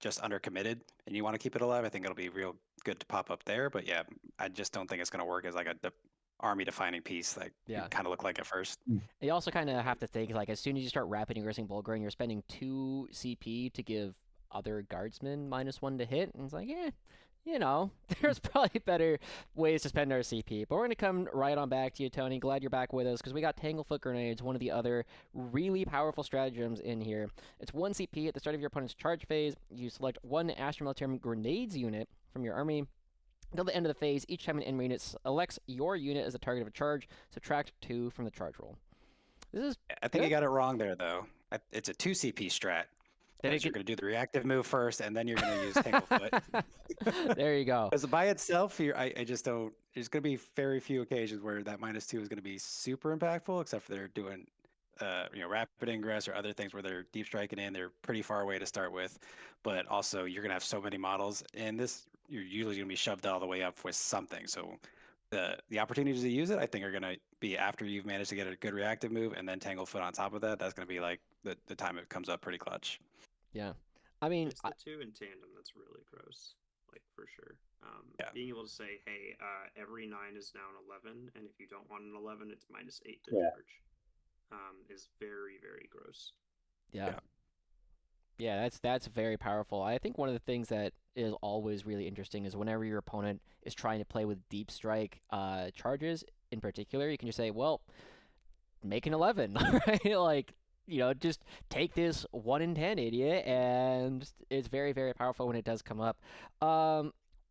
just undercommitted and you want to keep it alive. I think it'll be real good to pop up there. But yeah, I just don't think it's going to work as like a army defining piece that Yeah. kind of look like at first. You also kind of have to think, like, as soon as you start rapid ingressing Bulgrin, you're spending 2 CP to give other guardsmen -1 to hit, and it's like, you know, there's probably better ways to spend our CP. But we're going to come right on back to you, Tony. Glad you're back with us, because we got Tanglefoot Grenades, one of the other really powerful stratagems in here. It's 1 CP at the start of your opponent's charge phase. You select 1 Astra Militarum Grenades unit from your army. Until the end of the phase, each time an enemy unit selects your unit as the target of a charge, subtract 2 from the charge roll. This is I think good. you got it wrong there, though. It's a 2 CP strat. Because you're going to do the reactive move first, and then you're going to use Tanglefoot. There you go. Because by itself, I just don't. There's going to be very few occasions where that -2 is going to be super impactful, except for they're doing, rapid ingress or other things where they're deep striking in. They're pretty far away to start with, but also you're going to have so many models in this. You're usually going to be shoved all the way up with something. So the opportunities to use it, I think, are going to be after you've managed to get a good reactive move, and then Tanglefoot on top of that. That's going to be like the time it comes up pretty clutch. Yeah. I mean, it's the 2 in tandem that's really gross, like for sure. Yeah. Being able to say, hey, every 9 is now an 11, and if you don't want an 11, it's -8 to charge, is very, very gross. Yeah. Yeah, that's very powerful. I think one of the things that is always really interesting is whenever your opponent is trying to play with deep strike charges in particular, you can just say, well, make an 11, right? Like, just take this 1 in 10 idiot, and it's very, very powerful when it does come up.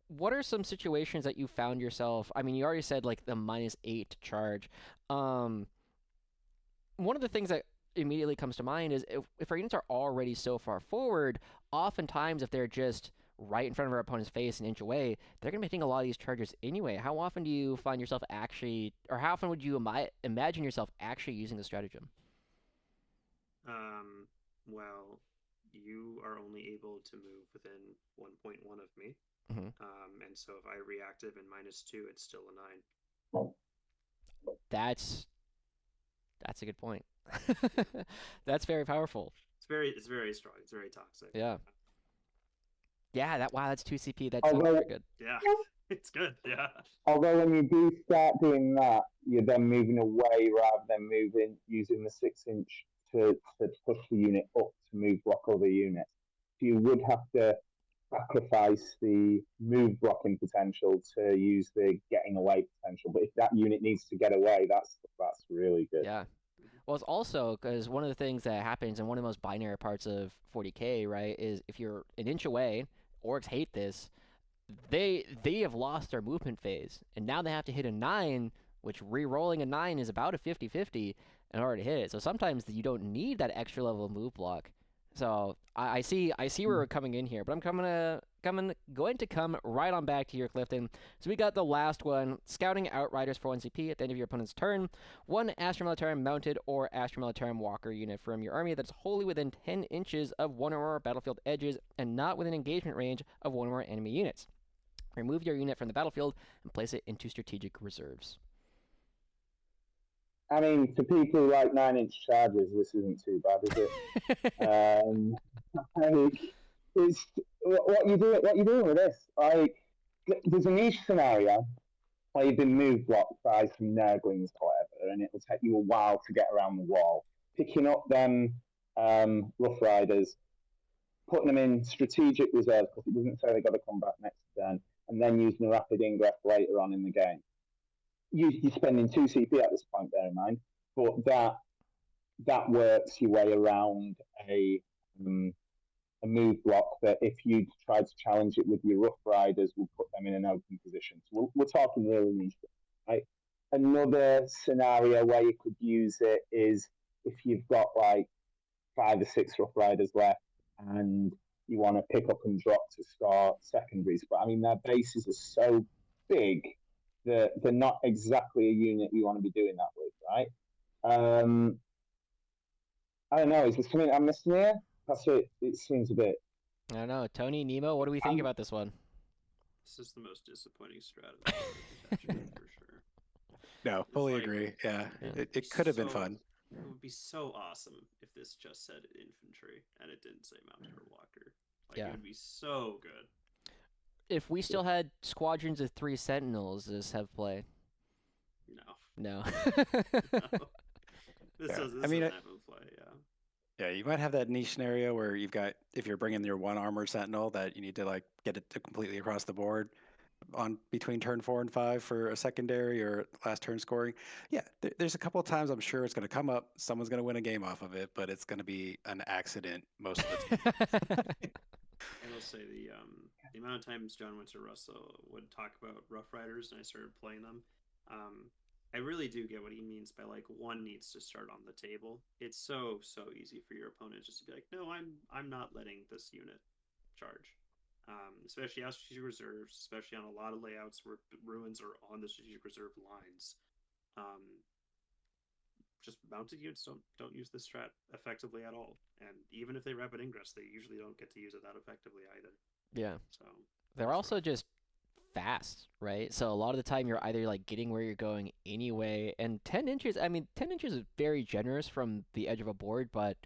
What are some situations that you found yourself? I mean, you already said like the -8 charge. Um, One of the things that immediately comes to mind is if our units are already so far forward, oftentimes if they're just right in front of our opponent's face an inch away, they're going to be hitting a lot of these charges anyway. How often do you find yourself actually, or how often would you imagine yourself actually using the stratagem? Well, you are only able to move within 1.1 of me. Mm-hmm. And so if I reactive and -2, it's still a 9. That's a good point. That's very powerful. It's very strong. It's very toxic. Yeah. Yeah, wow, that's 2 CP. That's Although- very good. Yeah, it's good. Yeah. Although when you do start doing that, you're then moving away rather than using the 6-inch to push the unit up to move block other units. So you would have to sacrifice the move blocking potential to use the getting away potential. But if that unit needs to get away, that's really good. Yeah. Well, it's also because one of the things that happens, and one of the most binary parts of 40k, right, is if you're an inch away, orcs hate this. They have lost their movement phase, and now they have to hit a 9, which re-rolling a 9 is about a 50-50 in order to hit it. So sometimes you don't need that extra level of move block. So I see where we're coming in here, but I'm going to come right on back to your Clifton. So we got the last one, scouting outriders for 1 CP at the end of your opponent's turn. 1 Astra Militarum mounted or Astra Militarum walker unit from your army that's wholly within 10 inches of one or more battlefield edges and not within engagement range of one or more enemy units. Remove your unit from the battlefield and place it into strategic reserves. I mean, to people who like 9-inch charges, this isn't too bad, is it? Like, it's what you doing with this? Like, there's a niche scenario where you've been move blocked by some nurglings or whatever, and it will take you a while to get around the wall. Picking up them rough riders, putting them in strategic reserves because it doesn't say they got to come back next turn, and then using a rapid ingress later on in the game. You're spending 2 CP at this point, bear in mind, but that works your way around a move block that if you tried to challenge it with your rough riders will put them in an open position. So we're talking really niche, right? Another scenario where you could use it is if you've got like 5 or 6 rough riders left and you want to pick up and drop to start secondaries. But I mean, their bases are so big that they're not exactly a unit you want to be doing that with, right? I don't know. Is there something I'm missing here? That's it. It seems a bit. I don't know. Tony, Nemo, what do we think about this one? This is the most disappointing strategy for sure. No, It's fully like- agree. Yeah, Yeah. it could have been fun. It would be so awesome if this just said infantry and it didn't say mounted or walker. Like, Yeah. it would be so good. If we still had squadrons of 3 sentinels, does have play? No. No. No. This Yeah. doesn't I mean, have in play, yeah. Yeah, you might have that niche scenario where you've got, if you're bringing your 1 armored sentinel, that you need to like get it to completely across the board on between turn 4 and 5 for a secondary or last turn scoring. Yeah, there's a couple of times I'm sure it's going to come up. Someone's going to win a game off of it, but it's going to be an accident most of the time. I will say the amount of times John Winter Russell would talk about Rough Riders and I started playing them, I really do get what he means by like one needs to start on the table. It's so easy for your opponent just to be like, no, I'm not letting this unit charge. Especially out strategic reserves, especially on a lot of layouts where ruins are on the strategic reserve lines. Just mounted units don't use this strat effectively at all, and even if they rapid ingress, they usually don't get to use it that effectively either. Yeah. So They're also just fast, right? So a lot of the time you're either like getting where you're going anyway, and 10 inches, I mean, 10 inches is very generous from the edge of a board, but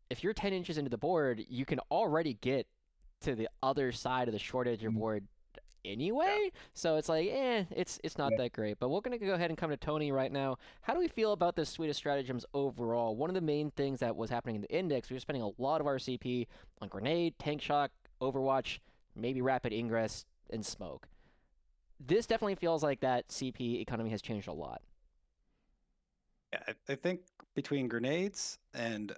if you're 10 inches into the board, you can already get to the other side of the short edge of your board anyway. Yeah. So it's like, it's not that great. But we're going to go ahead and come to Tony right now. How do we feel about this suite of stratagems overall? One of the main things that was happening in the index, we were spending a lot of our CP on grenade, tank shock, overwatch, maybe rapid ingress, and smoke. This definitely feels like that CP economy has changed a lot. Yeah, I think between grenades and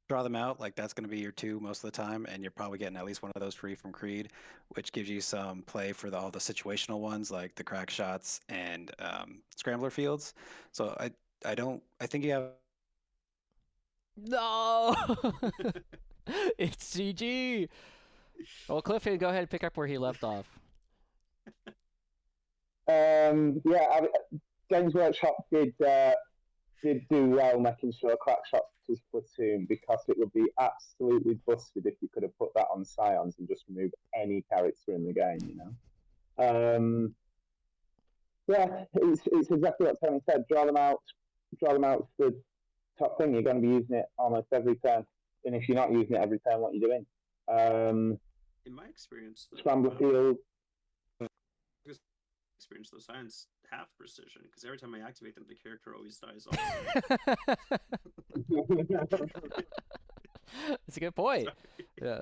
draw them out, like that's going to be your two most of the time, and you're probably getting at least one of those free from Creed, which gives you some play for all the situational ones like the crack shots and scrambler fields. So I think you have. No, it's GG. Well, Clifton, go ahead and pick up where he left off. Yeah, Games Workshop did do well making sure crack shots to Splatoon, because it would be absolutely busted if you could have put that on Scions and just removed any character in the game, you know. Yeah, it's exactly what Tony said. Draw them out. The top thing. You're going to be using it almost every turn, and if you're not using it every turn, what are you doing? In my experience, though, Scramble field. Experience, those Scions have precision, because every time I activate them, the character always dies off. That's a good point. Sorry.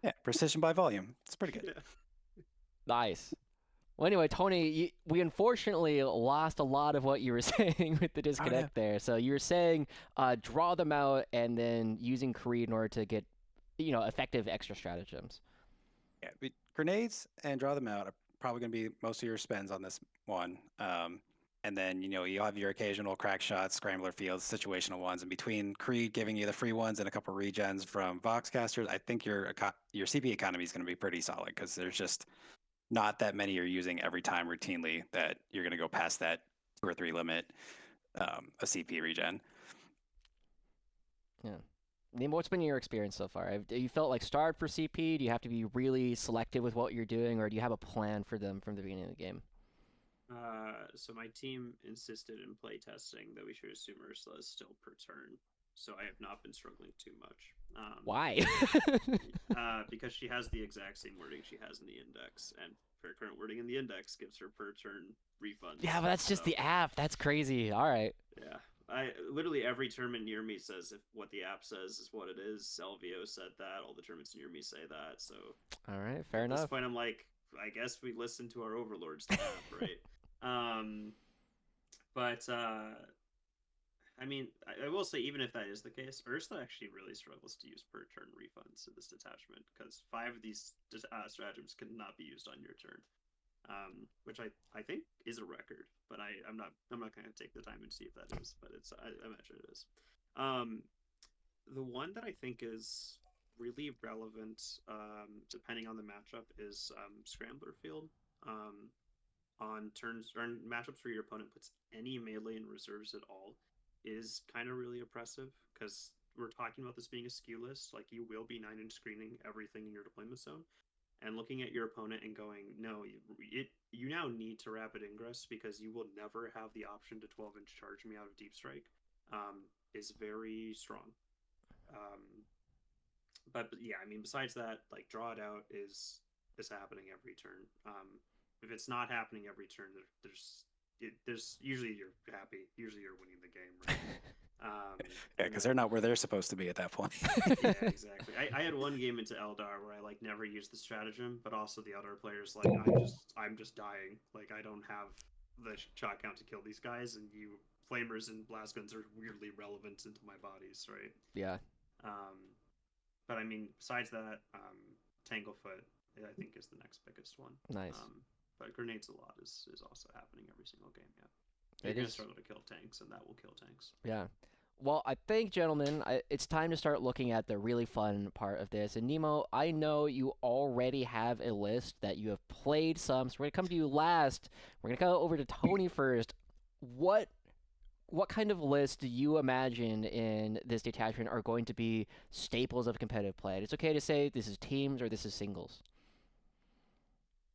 Yeah, precision by volume. It's pretty good. Yeah. Nice. Well, anyway, Tony, we unfortunately lost a lot of what you were saying with the disconnect there. So you were saying draw them out and then using Creed in order to get, effective extra stratagems. Yeah, grenades and draw them out are probably going to be most of your spends on this one. And then, you'll have your occasional crack shots, scrambler fields, situational ones. And between Creed giving you the free ones and a couple regens from Voxcasters, I think your CP economy is going to be pretty solid, because there's just not that many you're using every time routinely that you're going to go past that 2 or 3 limit a CP regen. Yeah. Nemo, what's been your experience so far? Have you felt like starved for CP? Do you have to be really selective with what you're doing, or do you have a plan for them from the beginning of the game? So my team insisted in playtesting that we should assume Ursula is still per turn. So I have not been struggling too much. Why? Because she has the exact same wording she has in the index, and her current wording in the index gives her per turn refunds. Yeah, but that's just the app. That's crazy. All right. Yeah. I literally every tournament near me says if what the app says is what it is. Selvio said that. All the tournaments near me say that. So all right, fair enough. At this point, I'm like, I guess we listen to our overlords, the app, right? But I mean, I will say, even if that is the case, Ursula actually really struggles to use per turn refunds in this detachment, because 5 of these stratagems cannot be used on your turn. Which I think is a record, but I'm not going to take the time and see if that is, but I imagine it is. The one that I think is really relevant, depending on the matchup, is Scrambler Field. On turns or matchups where your opponent puts any melee in reserves at all is kind of really oppressive, because we're talking about this being a skew list. Like, you will be 9-inch screening everything in your deployment zone, and looking at your opponent and going, no, you now need to rapid ingress, because you will never have the option to 12-inch charge me out of deep strike, is very strong. But yeah, I mean, besides that, like, draw it out is happening every turn. If it's not happening every turn, there's usually you're happy. Usually you're winning the game, right? Yeah, because they're not where they're supposed to be at that point. Yeah, exactly. I had one game into Eldar where I like never used the stratagem, but also the other players like, I'm just dying. Like, I don't have the shot count to kill these guys, and you flamers and blast guns are weirdly relevant into my bodies, right? Yeah. But I mean, besides that, Tanglefoot I think is the next biggest one. Nice. But grenades a lot is also happening every single game. Yeah. You're It gonna is. struggle to kill tanks, and that will kill tanks. Yeah. Well, I think, gentlemen, it's time to start looking at the really fun part of this. And Nemo, I know you already have a list that you have played some, so we're going to come to you last. We're going to go over to Tony first. What kind of list do you imagine in this detachment are going to be staples of competitive play? It's okay to say this is teams or this is singles.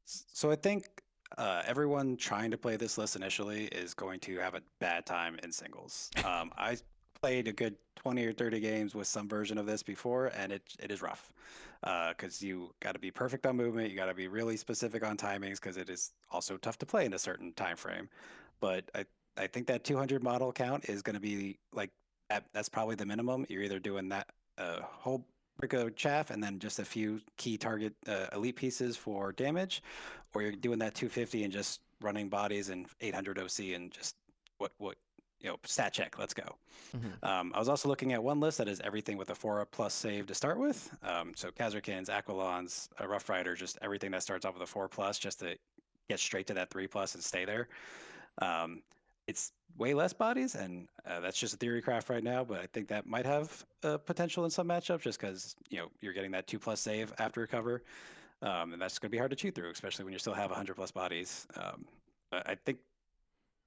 So I think everyone trying to play this list initially is going to have a bad time in singles. I played a good 20 or 30 games with some version of this before, and it is rough, because you got to be perfect on movement. You got to be really specific on timings, because it is also tough to play in a certain time frame. But I think that 200 model count is going to be like that's probably the minimum. You're either doing that whole brick of chaff and then just a few key target elite pieces for damage, or you're doing that 250 and just running bodies and 800 OC and just what stat check, let's go. Mhm. I was also looking at one list that is everything with a 4+ save to start with. So Kazarkins, Aquilons, a Rough Rider, just everything that starts off with a 4+ just to get straight to that 3+ and stay there. It's way less bodies, and that's just a theory craft right now, but I think that might have potential in some matchups just because you're getting that 2+ save after recover. And that's going to be hard to chew through, especially when you still have 100+ bodies. I think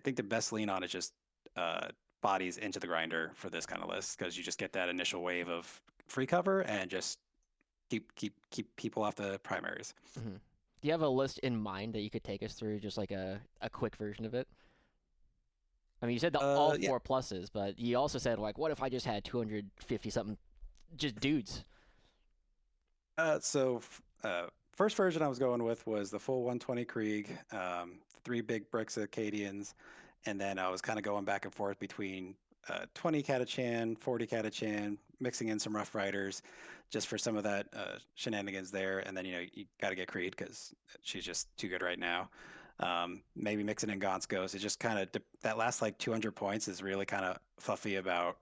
the best lean on is just bodies into the grinder for this kind of list, because you just get that initial wave of free cover and just keep people off the primaries. Mm-hmm. Do you have a list in mind that you could take us through, just like a quick version of it? I mean, you said all Yeah. 4+, but you also said, like, what if I just had 250 something just dudes? So first version I was going with was the full 120 Krieg, 3 big bricks of Acadians, and then I was kind of going back and forth between 20 Catachan, 40 Catachan, mixing in some Rough Riders just for some of that shenanigans there. And then, you got to get Creed because she's just too good right now. Maybe mixing in Gaunt's Ghost. It just kind of, that last like 200 points is really kind of fluffy about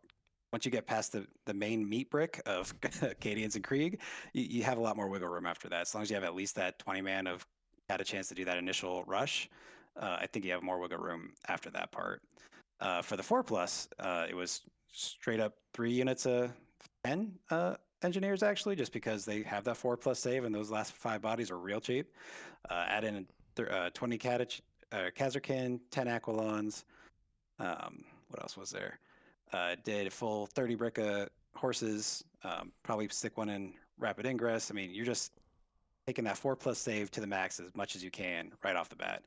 once you get past the main meat brick of Acadians and Krieg, you have a lot more wiggle room after that. As long as you have at least that 20 man of had a chance to do that initial rush, I think you have more wiggle room after that part. For the 4+, it was straight up 3 units of 10 engineers actually, just because they have that 4+ save and those last 5 bodies are real cheap. Add in 20 Kazarkin, 10 Aquilons. What else was there? Did a full 30 brick of horses, probably stick one in rapid ingress. I mean, you're just taking that 4+ save to the max as much as you can right off the bat.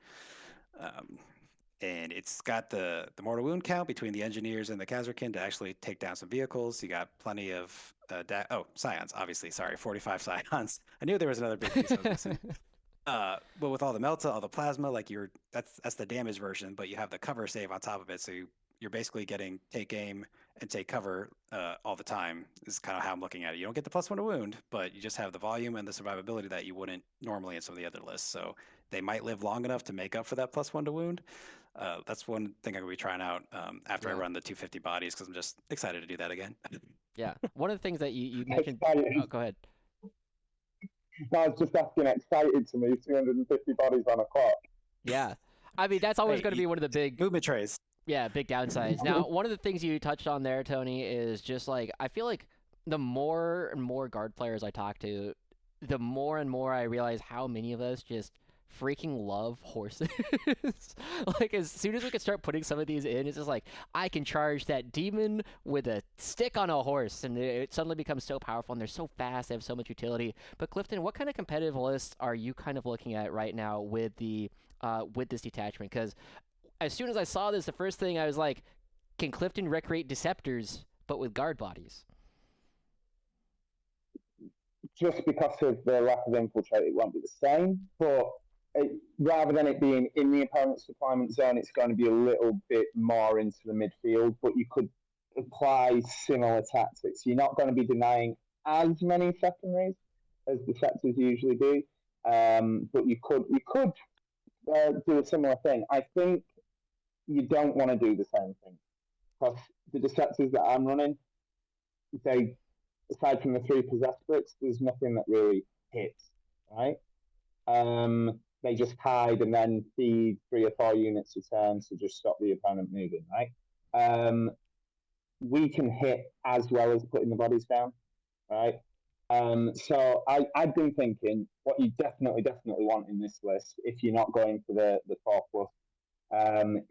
And it's got the mortal wound count between the engineers and the Kazarkin to actually take down some vehicles. You got plenty of scions, obviously. Sorry, 45 scions. I knew there was another big piece I was missing. But with all the melta, all the plasma, like that's the damage version, but you have the cover save on top of it, so you're basically getting take aim and take cover all the time. Is kind of how I'm looking at it. You don't get the +1 to wound, but you just have the volume and the survivability that you wouldn't normally in some of the other lists. So they might live long enough to make up for that +1 to wound. That's one thing I'm gonna be trying out after I run the 250 bodies, because I'm just excited to do that again. Yeah. One of the things that you mentioned. Excited. Oh, go ahead. I was just asking, excited to move 250 bodies on a clock. Yeah. I mean, that's always going to be one of the big movement trays. Yeah, big downsides. Now, one of the things you touched on there, Tony, is just like I feel like the more and more guard players I talk to, the more and more I realize how many of us just freaking love horses. Like as soon as we can start putting some of these in, it's just like I can charge that demon with a stick on a horse, and it suddenly becomes so powerful. And they're so fast; they have so much utility. But Clifton, what kind of competitive lists are you kind of looking at right now with this detachment? Because as soon as I saw this, the first thing I was like, can Clifton recreate Deceptors, but with guard bodies? Just because of the lack of infiltrate, it won't be the same. But rather than it being in the opponent's deployment zone, it's going to be a little bit more into the midfield. But you could apply similar tactics. You're not going to be denying as many secondaries as Deceptors usually do. But you could do a similar thing. I think you don't want to do the same thing, because the Deceptors that I'm running, they, aside from the 3 possessed bricks, there's nothing that really hits, right? They just hide and then feed 3 or 4 units a turn to just stop the opponent moving, right? We can hit as well as putting the bodies down, right? So I've been thinking what you definitely want in this list, if you're not going for the 4+,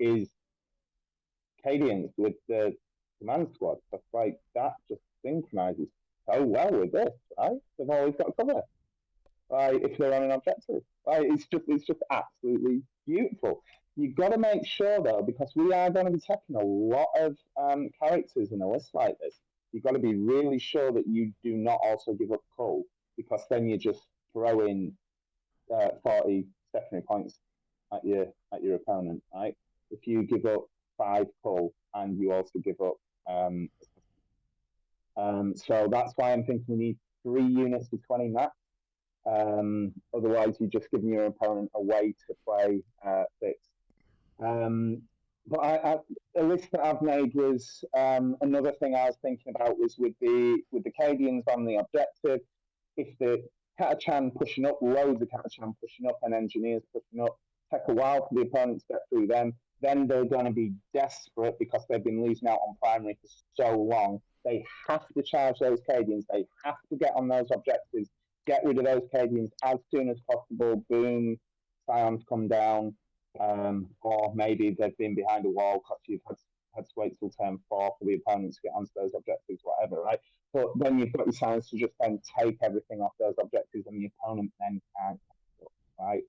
is Cadians with the command squad. Stuff like that just synchronizes so well with this, right? They've always got cover, right? If they're on an objective, right? It's just absolutely beautiful. You've got to make sure though, because we are going to be taking a lot of characters in a list like this. You've got to be really sure that you do not also give up coal, because then you just throw in 40 secondary points at your opponent, right? If you give up 5 coal and you also give up so that's why I'm thinking we need 3 units to 20 max. Otherwise, you're just giving your opponent a way to play fixed. But a list that I've made was another thing I was thinking about was with the Cadians on the objective. If the Catachan pushing up, loads of Catachan pushing up, and engineers pushing up, take a while for the opponent to get through them. Then they're going to be desperate because they've been losing out on primary for so long. They have to charge those Cadians. They have to get on those objectives, get rid of those Cadians as soon as possible. Boom, Scions come down, or maybe they've been behind a wall because you've had to wait till turn 4 for the opponent to get onto those objectives, whatever, right? But then you've got your Scions to just then take everything off those objectives, and the opponent then can't, right?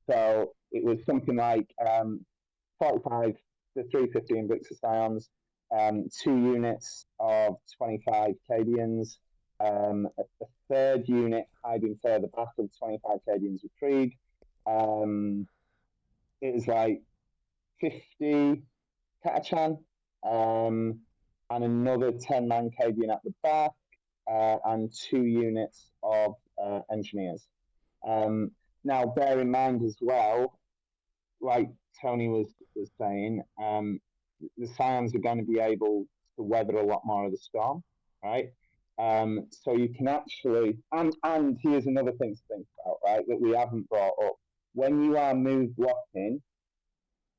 So it was something like 45 to 315 Vixer Scions, 2 units of 25 Cadians, a third unit hiding further back of 25 Cadians with Krieg. It was like 50 Catachan, and another 10-man Cadian at the back, and 2 units of engineers. Now, bear in mind as well, like Tony was saying, the Scions are going to be able to weather a lot more of the storm, right? So you can actually, and here's another thing to think about, right, that we haven't brought up. When you are move blocking,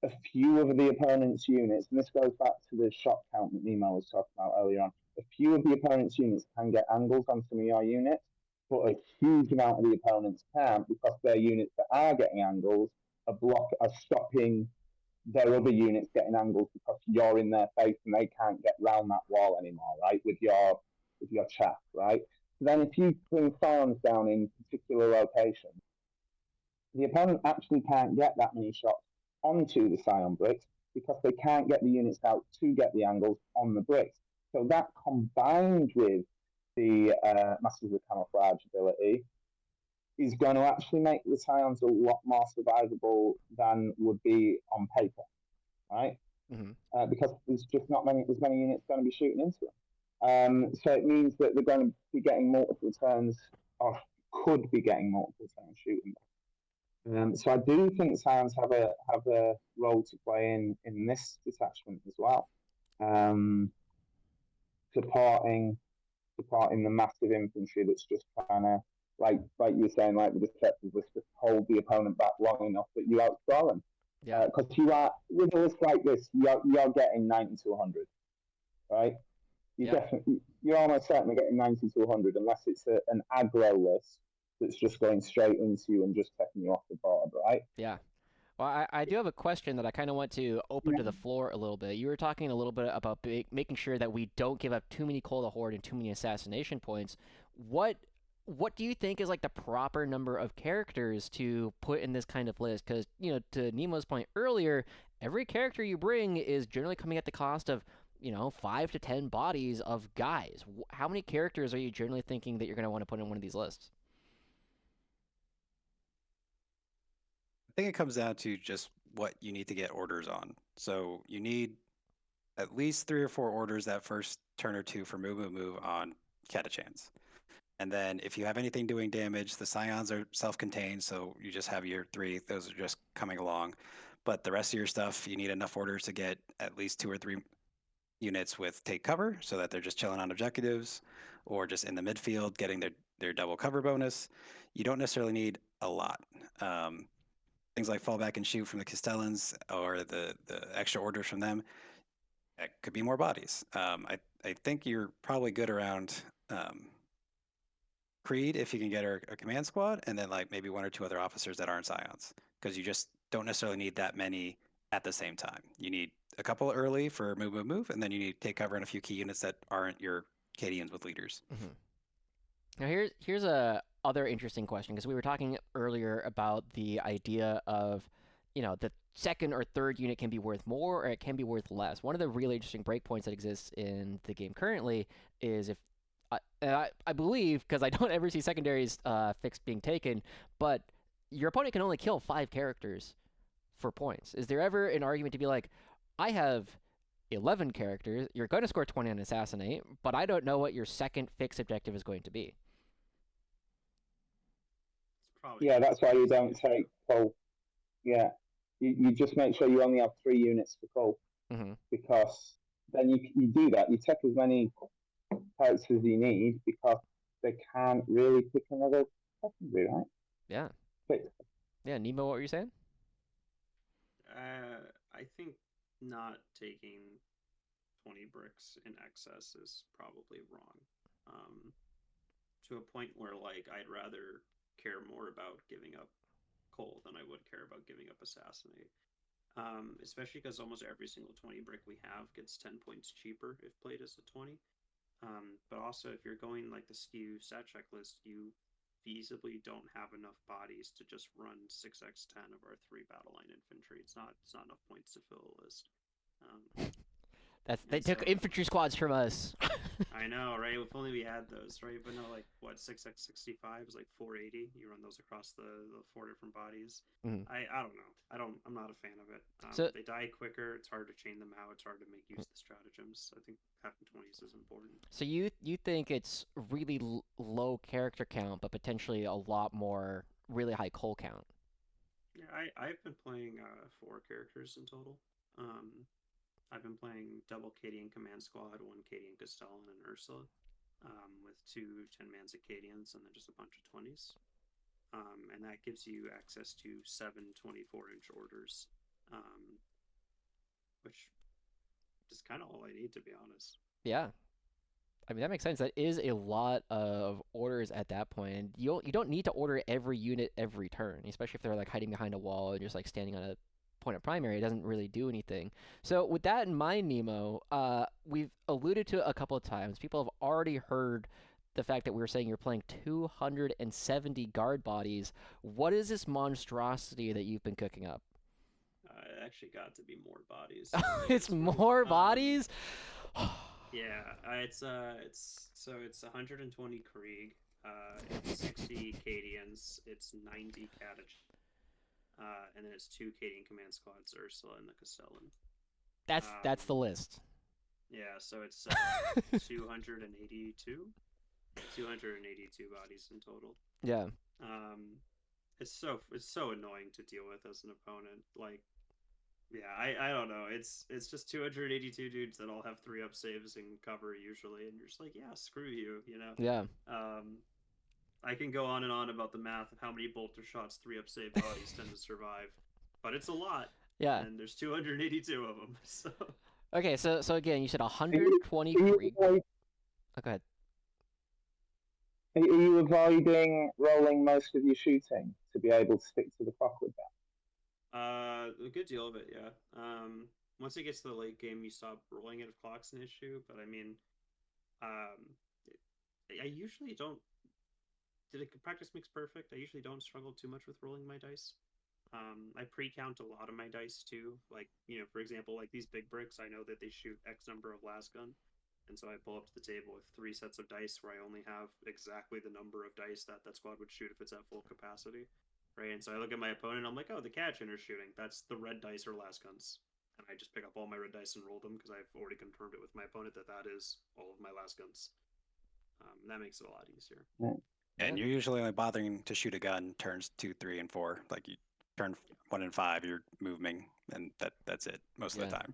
a few of the opponent's units, and this goes back to the shot count that Nemo was talking about earlier on, a few of the opponent's units can get angles on some of your units, but a huge amount of the opponents can't because their units that are getting angles are stopping their other units getting angles because you're in their face and they can't get round that wall anymore, right? With your chaff, right? So then if you bring Scions down in particular locations, the opponent actually can't get that many shots onto the Scion bricks because they can't get the units out to get the angles on the bricks. So that combined with the Masters of Camouflage ability is going to actually make the Scions a lot more survivable than would be on paper, right? Mm-hmm. Because there's just not as many units going to be shooting into them. So it means that they're going to be getting multiple turns, or could be getting multiple turns shooting them. So I do think Scions have a role to play in this detachment as well, supporting the massive infantry that's just trying to, like you're saying, like the defective list, just hold the opponent back long enough that you outscore them. Yeah. Because you are, with a list like this, you're getting 90 to 100, right? You're almost certainly getting 90 to 100 unless it's an aggro list that's just going straight into you and just taking you off the board, right? Yeah. Well, I do have a question that I kind of want to open to the floor a little bit. You were talking a little bit about making sure that we don't give up too many Cold Horde and too many assassination points. What do you think is like the proper number of characters to put in this kind of list? Because, to Nemo's point earlier, every character you bring is generally coming at the cost of, 5 to 10 bodies of guys. How many characters are you generally thinking that you're going to want to put in one of these lists? I think it comes down to just what you need to get orders on. So you need at least 3 or 4 orders that first turn or 2 for move on Catachans. And then if you have anything doing damage, the Scions are self-contained, so you just have your 3. Those are just coming along. But the rest of your stuff, you need enough orders to get at least 2 or 3 units with take cover, so that they're just chilling on objectives, or just in the midfield getting their double cover bonus. You don't necessarily need a lot. Things like fall back and shoot from the Castellans, or the extra orders from them, that could be more bodies. I think you're probably good around Creed if you can get her a command squad, and then like maybe 1 or 2 other officers that aren't Scions, because you just don't necessarily need that many at the same time. You need a couple early for move, and then you need to take cover in a few key units that aren't your Cadians with leaders. Mm-hmm. Now here's a other interesting question, because we were talking earlier about the idea of, the second or third unit can be worth more or it can be worth less. One of the really interesting breakpoints that exists in the game currently is if I believe, because I don't ever see secondaries fixed being taken, but your opponent can only kill 5 characters for points. Is there ever an argument to be like, I have 11 characters, you're going to score 20 on Assassinate, but I don't know what your second fixed objective is going to be? Yeah, that's why you don't take Cull. Yeah, you just make sure you only have 3 units for Cull. Mm-hmm. because then you do that. You take as many characters as you need because they can't really pick another secondary, right? Yeah. Pick. Yeah, Nemo, what were you saying? I think not taking 20 bricks in excess is probably wrong. To a point where like I'd rather care more about giving up coal than I would care about giving up assassinate. Especially because almost every single 20 brick we have gets 10 points cheaper if played as a 20. But also, if you're going like the skew stat checklist, you feasibly don't have enough bodies to just run 6x10 of our 3 battle line infantry. It's not enough points to fill a list. They took infantry squads from us. I know, right? If only we had those, right? But no, like what 6x65 is like 480. You run those across the 4 different bodies. Mhm. I don't know. I'm not a fan of it. So- they die quicker. It's hard to chain them out. It's hard to make use of the stratagems. I think having 20s is important. So you think it's really low character count, but potentially a lot more really high coal count. Yeah, I've been playing 4 characters in total. I've been playing double Cadian Command Squad, 1 Cadian Castellan and Ursula, with 2 10-man Acadians and then just a bunch of 20s. And that gives you access to 7 24-inch orders, which is kind of all I need, to be honest. Yeah. I mean, that makes sense. That is a lot of orders at that point. And you don't need to order every unit every turn, especially if they're like hiding behind a wall and just like standing on a point of primary. It doesn't really do anything. So with that in mind, Nemo, we've alluded to it a couple of times. People have already heard the fact that we were saying you're playing 270 guard bodies. What is this monstrosity that you've been cooking up? It actually got to be more bodies. It's more bodies? Yeah, it's 120 Krieg, it's 60 Cadians, it's 90 Catech, and then it's 2 Cadian Command Squads, Ursula and the Castellan. That's the list. Yeah, so it's 282 bodies in total. Yeah. It's so annoying to deal with as an opponent. Like, yeah, I don't know. It's just 282 dudes that all have 3-up saves and cover usually, and you're just like, yeah, screw you, you know. Yeah. I can go on and on about the math of how many bolter shots 3-up save bodies tend to survive, but it's a lot. Yeah. And there's 282 of them. So. Okay, so again, you said 120 Krieg. Oh, go ahead. Are you avoiding rolling most of your shooting to be able to stick to the clock with that? A good deal of it, yeah. Once it gets to the late game, you stop rolling it if clock's an issue. But I mean, I usually don't. Practice makes perfect. I usually don't struggle too much with rolling my dice. I pre-count a lot of my dice too. Like, you know, for example, like these big bricks, I know that they shoot X number of las gun. And so I pull up to the table with 3 sets of dice where I only have exactly the number of dice that squad would shoot if it's at full capacity. Right, and so I look at my opponent, I'm like, oh, the Catechin are shooting. That's the red dice or las guns. And I just pick up all my red dice and roll them because I've already confirmed it with my opponent that is all of my las guns. That makes it a lot easier. And you're usually only bothering to shoot a gun turns 2, 3, and 4. Like you turn 1 and 5, you're moving, and that's it most of the time.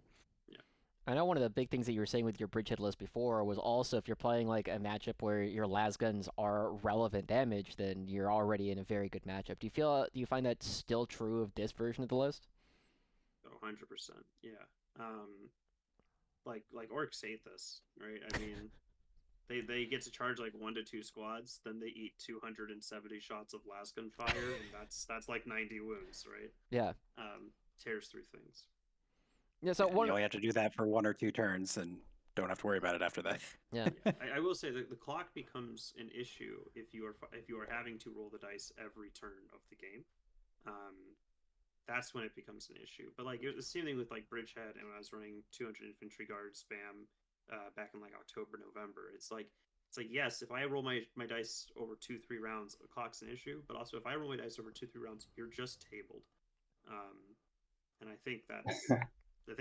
I know one of the big things that you were saying with your bridgehead list before was also if you're playing like a matchup where your las guns are relevant damage, then you're already in a very good matchup. Do you find that still true of this version of the list? Oh, 100%. Yeah. Like orcs hate this, right? I mean, they get to charge like 1 to 2 squads, then they eat 270 shots of las gun fire, and that's like 90 wounds, right? Yeah. Tears through things. Yeah, so you only have to do that for 1 or 2 turns and don't have to worry about it after that. Yeah. I will say that the clock becomes an issue if you are having to roll the dice every turn of the game. That's when it becomes an issue. But like the same thing with like bridgehead, and when I was running 200 infantry guard spam back in like October, November, it's like yes, if I roll my dice over 2-3 rounds, the clock's an issue. But also if I roll my dice over 2-3 rounds, you're just tabled. And I think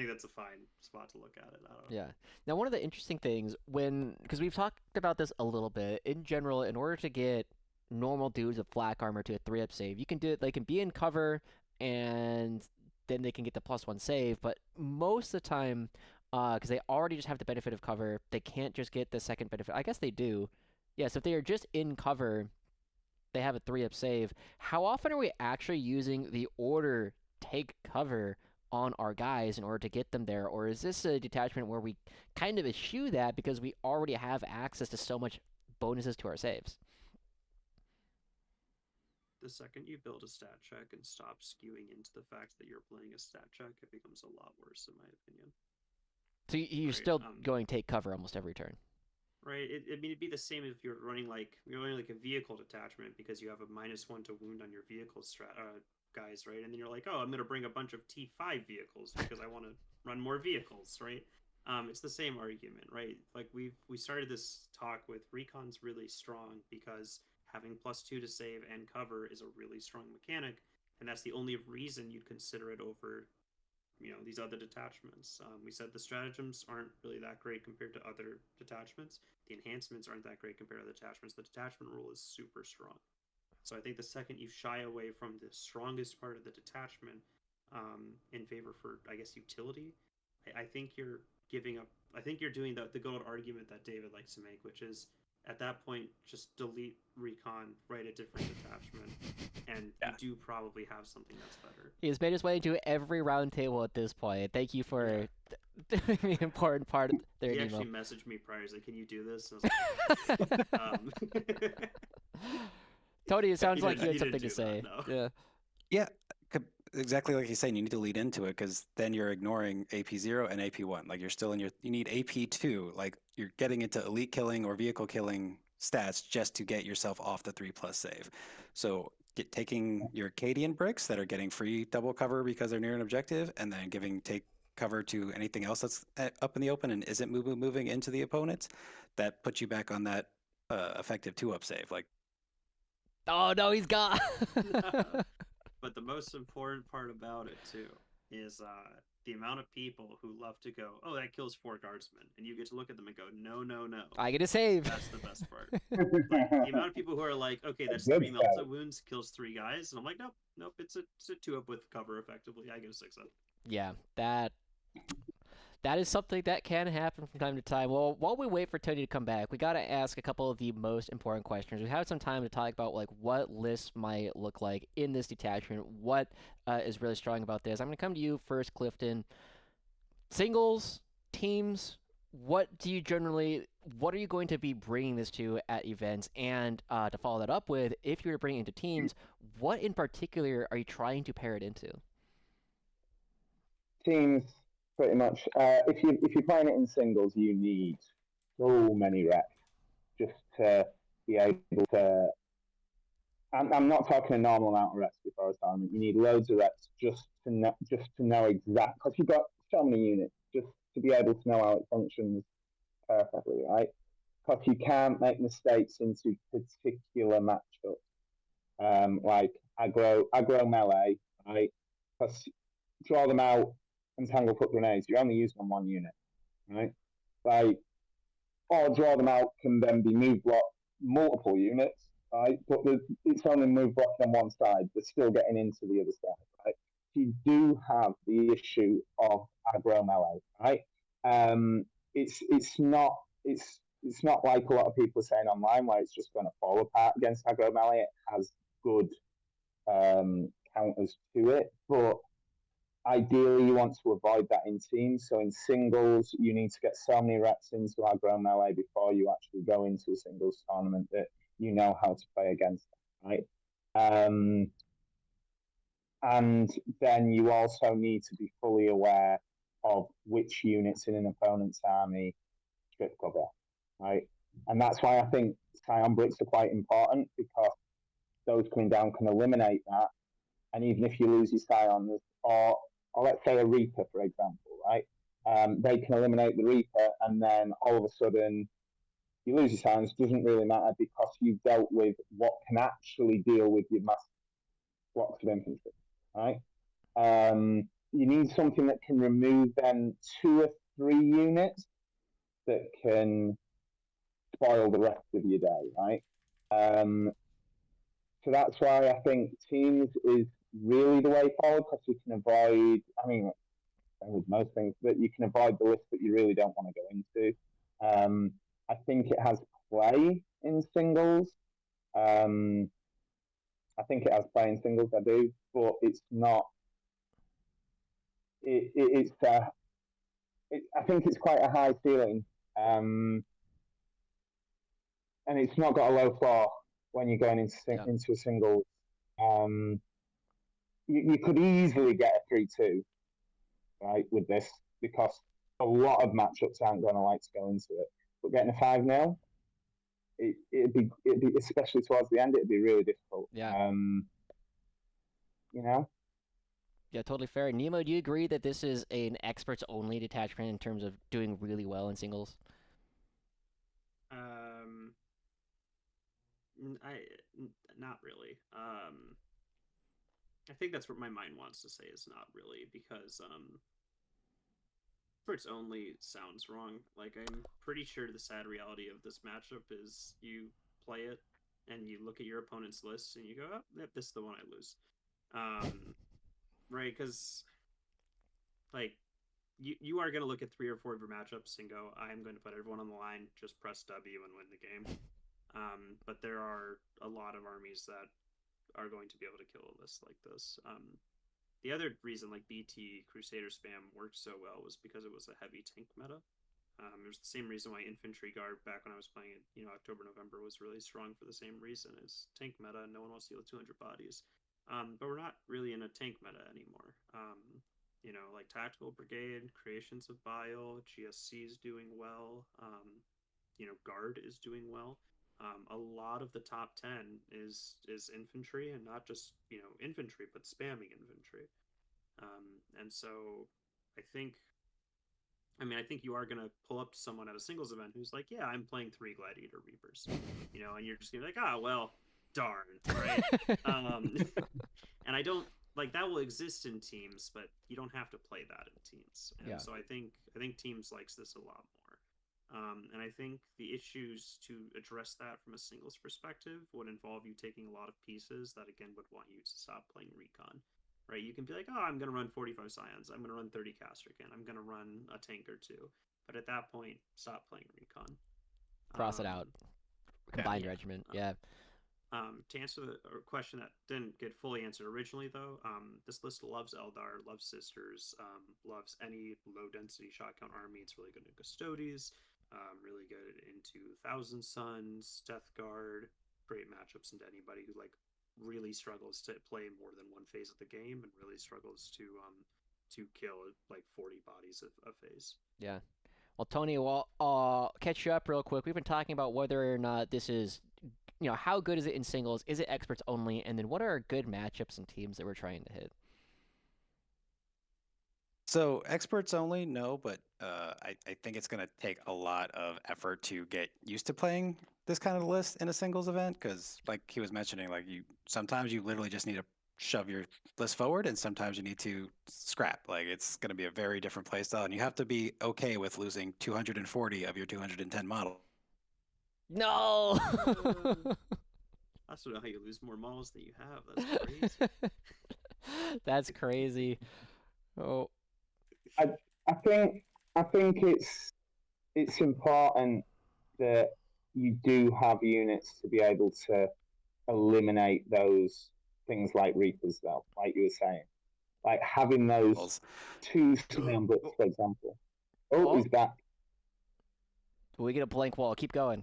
that's a fine spot to look at it. I don't know. Yeah. Now, one of the interesting things because we've talked about this a little bit, in general, in order to get normal dudes with flak armor to a 3-up save, you can do it. They can be in cover, and then they can get the +1 save. But most of the time, because they already just have the benefit of cover, they can't just get the second benefit. I guess they do. Yes, if they are just in cover, they have a 3-up save. How often are we actually using the order take cover on our guys in order to get them there? Or is this a detachment where we kind of eschew that because we already have access to so much bonuses to our saves? The second you build a stat check and stop skewing into the fact that you're playing a stat check, it becomes a lot worse, in my opinion. So you're Right, still going take cover almost every turn. Right. I mean, it'd be the same if you're running like a vehicle detachment because you have a -1 to wound on your vehicle guys, right? And then you're like, oh, I'm gonna bring a bunch of T5 vehicles because I want to run more vehicles, right? It's the same argument, right? Like we started this talk with Recon's really strong because having +2 to save and cover is a really strong mechanic, and that's the only reason you'd consider it over these other detachments. We said the stratagems aren't really that great compared to other detachments. The enhancements aren't that great compared to the detachments. The detachment rule is super strong. So I think the second you shy away from the strongest part of the detachment in favor for, I guess, utility, I think you're giving up. I think you're doing the good argument that David likes to make, which is at that point just delete Recon, write a different detachment, and you do probably have something that's better. He has made his way into every round table at this point. Thank you for the important part there, He Nemo. actually messaged me prior. He's like, "Can you do this?" And I was like, Tony, it sounds He like you didn't- had he something didn't to do say. that, no. Yeah. Yeah, exactly like you're saying. You need to lead into it because then you're ignoring AP0 and AP1. Like you're still in your. You need AP2. Like you're getting into elite killing or vehicle killing stats just to get yourself off the 3+ save. So taking your Cadian bricks that are getting free double cover because they're near an objective, and then take cover to anything else that's up in the open and isn't moving into the opponents, that puts you back on that effective 2-up save. Like, oh no, he's gone. But the most important part about it too is the amount of people who love to go, "Oh, that kills 4 guardsmen," and you get to look at them and go, "No, no, no." I get a save. That's the best part. Like, the amount of people who are like, "Okay, that's 3 melta wounds, kills 3 guys," and I'm like, "Nope, it's a 2-up with cover effectively. I get a 6-up." Yeah, that is something that can happen from time to time. Well, while we wait for Tony to come back, we got to ask a couple of the most important questions. We have some time to talk about like what lists might look like in this detachment, what is really strong about this. I'm going to come to you first, Clifton. Singles, teams, what are you going to be bringing this to at events? And to follow that up with, if you were to bring it into teams, what in particular are you trying to pair it into? Teams, pretty much. If you're playing it in singles, you need so many reps just to be able to. I'm not talking a normal amount of reps before a tournament. You need loads of reps just to know exactly, because you've got so many units, just to be able to know how it functions perfectly, right? Because you can't make mistakes into particular matchups, like aggro melee, right? Because draw them out and Tanglefoot grenades, you're only using on one unit, right? Like, or draw them out can then be move block multiple units, right? But it's only move blocking on one side, they're still getting into the other side, right? You do have the issue of aggro melee, right? It's not like a lot of people are saying online where it's just going to fall apart against aggro melee. It has good counters to it, but ideally you want to avoid that in teams. So in singles, you need to get so many reps into aggro melee before you actually go into a singles tournament that you know how to play against them, right? And then you also need to be fully aware of which units in an opponent's army strip cover, right? And that's why I think Scion bricks are quite important, because those coming down can eliminate that. And even if you lose your Scions, or let's say a Reaper, for example, right? They can eliminate the Reaper, and then all of a sudden you lose your Scions. Doesn't really matter, because you've dealt with what can actually deal with your massive blocks of infantry, right? You need something that can remove then 2 or 3 units that can spoil the rest of your day, right? So that's why I think teams is really the way forward because you can avoid. I mean, with most things, but you can avoid the list that you really don't want to go into. I think it has play in singles. I think it has play in singles. I do, but it's not. It's. I think it's quite a high ceiling, and it's not got a low floor when you're going into a single. You could easily get a 3-2, right, with this because a lot of matchups aren't going to like to go into it. But getting a 5-0, it'd be especially towards the end, it'd be really difficult. Yeah. You know. Yeah, totally fair. Nemo, do you agree that this is an experts only detachment in terms of doing really well in singles? Not really. I think that's what my mind wants to say is not really because experts only sounds wrong. Like I'm pretty sure the sad reality of this matchup is you play it and you look at your opponent's list and you go, oh, yep, this is the one I lose. Right? Because like you are going to look at 3 or 4 of your matchups and go, I'm going to put everyone on the line, just press W and win the game. But there are a lot of armies that are going to be able to kill a list like this. The other reason like BT Crusader spam worked so well was because it was a heavy tank meta. It was the same reason why Infantry Guard back when I was playing it, October, November was really strong for the same reason as tank meta. No one wants to deal with 200 bodies. But we're not really in a tank meta anymore. Like Tactical Brigade, Creations of Bile, GSC is doing well. Guard is doing well. A lot of the top 10 is infantry, and not just infantry, but spamming infantry. And so I think you are going to pull up to someone at a singles event who's like, yeah, I'm playing 3 Gladiator Reapers, and you're just going to be like, well, darn, right? And I don't like that will exist in teams, but you don't have to play that in teams. And so I think teams likes this a lot more. And I think the issues to address that from a singles perspective would involve you taking a lot of pieces that again would want you to stop playing recon. Right? You can be like, oh, I'm going to run 45 Scions. I'm going to run 30 Castercan. I'm going to run a tank or 2. But at that point, stop playing recon. Cross it out. Combined regiment. Yeah. To answer the question that didn't get fully answered originally, though, this list loves Eldar, loves Sisters, loves any low-density shot count army. It's really good in Custodes, really good into Thousand Suns, Death Guard. Great matchups into anybody who really struggles to play more than one phase of the game and really struggles to kill 40 bodies a phase. Yeah. Well, Tony, I'll catch you up real quick. We've been talking about whether or not this is, how good is it in singles? Is it experts only? And then what are good matchups and teams that we're trying to hit? So experts only, no, but I think it's going to take a lot of effort to get used to playing this kind of list in a singles event because, like he was mentioning, sometimes you literally just need to shove your list forward, and sometimes you need to scrap. It's going to be a very different playstyle, and you have to be okay with losing 240 of your 210 models. No. That's not how you lose more models than you have. That's crazy. That's crazy. Oh. I think it's important that you do have units to be able to eliminate those things like Reapers, though, like you were saying. Like having those 2 Scion Bricks, for example. Oh, he's back. We get a blank wall. Keep going.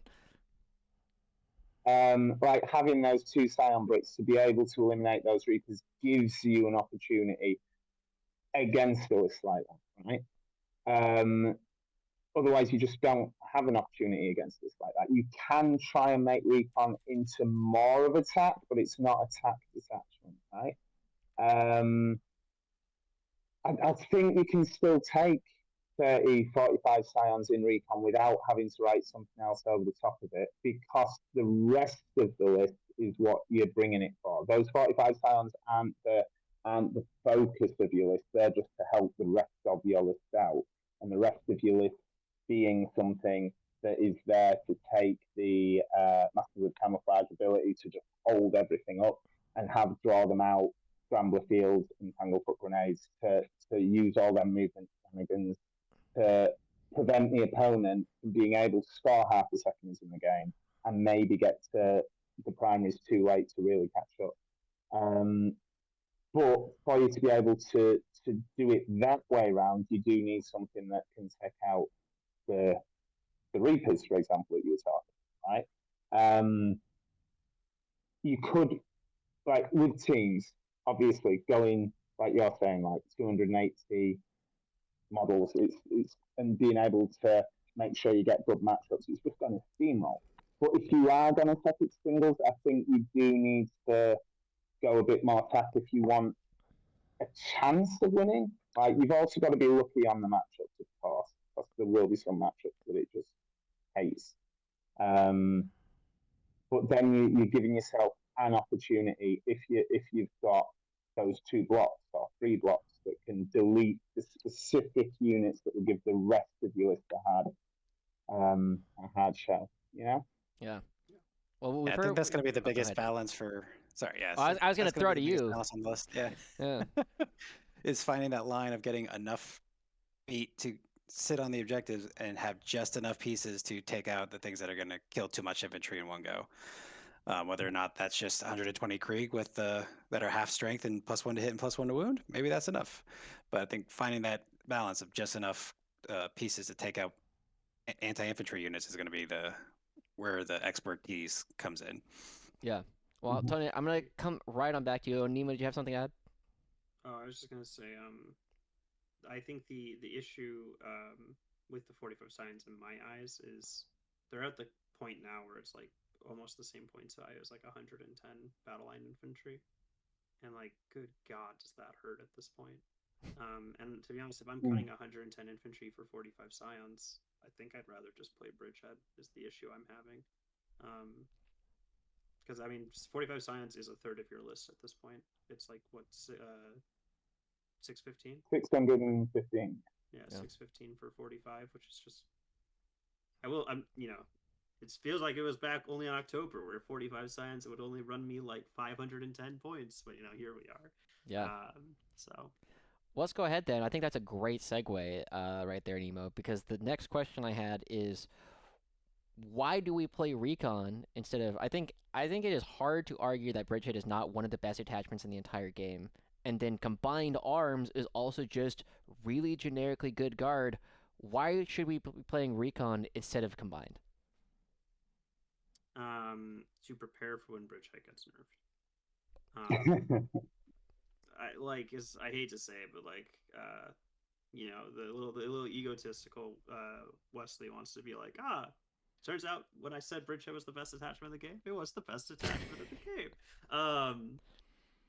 Like having those 2 Scion Bricks to be able to eliminate those Reapers gives you an opportunity against a list like that, right? Otherwise, you just don't have an opportunity against this like that. You can try and make recon into more of attack, but it's not attack detachment, right? I think you can still take 30, 45 Scions in recon without having to write something else over the top of it, because the rest of the list is what you're bringing it for. Those 45 Scions aren't the focus of your list. They're just to help the rest of your list out, and the rest of your list being something that is there to take the Masters of Camouflage ability to just hold everything up and draw them out Scrambler fields and Tanglefoot grenades to use all their movement shenanigans to prevent the opponent from being able to score half the seconds in the game and maybe get to the primaries too late to really catch up. But for you to be able to do it that way around, you do need something that can take out the Reapers, for example, that you were talking, right? You could, like with teams, obviously going like you're saying, like 280 models, it's and being able to make sure you get good matchups. It's just going to steamroll. But if you are going to take it singles, I think you do need to go a bit more tack if you want a chance of winning. Like you've also got to be lucky on the matchups, of course, because there will be some matchups that it just hates. But then you're giving yourself an opportunity if you've got those 2 blocks or 3 blocks that can delete the specific units that will give the rest of your list a hard shell. You know? Yeah. Well, I think that's going to be the biggest balance for. Sorry, yeah. I was going to throw to you. Balance on the list. Yeah. Yeah. Is finding that line of getting enough feet to sit on the objectives and have just enough pieces to take out the things that are going to kill too much infantry in one go. Whether or not that's just 120 Krieg with that are half strength and +1 to hit and +1 to wound, maybe that's enough. But I think finding that balance of just enough pieces to take out anti-infantry units is going to be where the expertise comes in. Yeah. Well, Tony, I'm gonna come right on back to you. Nemo, did you have something to add? Oh, I was just gonna say, I think the issue with the 45 signs in my eyes is they're at the point now where it's like almost the same point size as like 110 battle line infantry, and like, good God, does that hurt at this point? And to be honest, if I'm cutting 110 infantry for 45 scions, I think I'd rather just play bridgehead. Is the issue I'm having. Because I mean, 45 scions is a third of your list at this point. It's like what, 615? 615. Yeah, 615 for 45, which is just. It feels like it was back only in October where 45 scions would only run me like 510 points, but here we are. Yeah. So. Well, let's go ahead then. I think that's a great segue right there, Nemo, because the next question I had is, why do we play Recon instead of... I think it is hard to argue that Bridgehead is not one of the best attachments in the entire game. And then Combined Arms is also just really generically good guard. Why should we be playing Recon instead of Combined? To prepare for when Bridgehead gets nerfed. I hate to say it, but the little egotistical Wesley wants to be like, turns out when I said Bridgehead was the best attachment of the game, it was the best attachment of the game.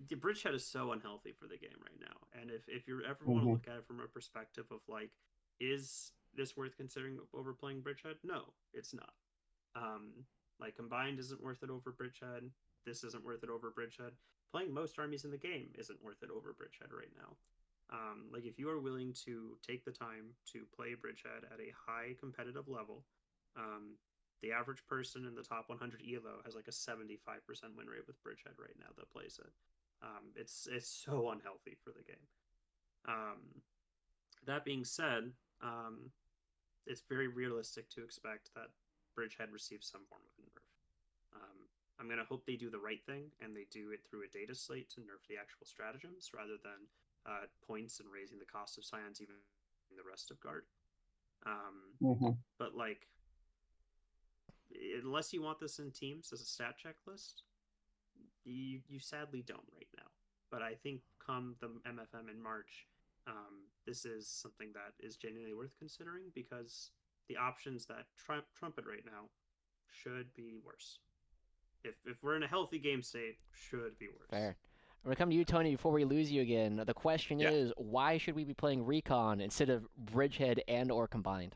The Bridgehead is so unhealthy for the game right now, and if you ever want to look at it from a perspective of like, is this worth considering over playing Bridgehead? No, it's not. Like Combined isn't worth it over Bridgehead. This isn't worth it over Bridgehead. Playing most armies in the game isn't worth it over Bridgehead right now. Like if you are willing to take the time to play Bridgehead at a high competitive level, the average person in the top 100 ELO has like a 75% win rate with Bridgehead right now that plays it. It's so unhealthy for the game. That being said, it's very realistic to expect that Bridgehead receives some form of a nerf. I'm going to hope they do the right thing and they do it through a data slate to nerf the actual stratagems rather than points and raising the cost of scions even the rest of guard. But like, unless you want this in teams as a stat checklist, you sadly don't right now. But I think come the MFM in March, this is something that is genuinely worth considering because the options that trumpet right now should be worse. If we're in a healthy game state, should be worse. Fair. I'm going to come to you, Tony, before we lose you again. The question is, why should we be playing Recon instead of Bridgehead and or Combined?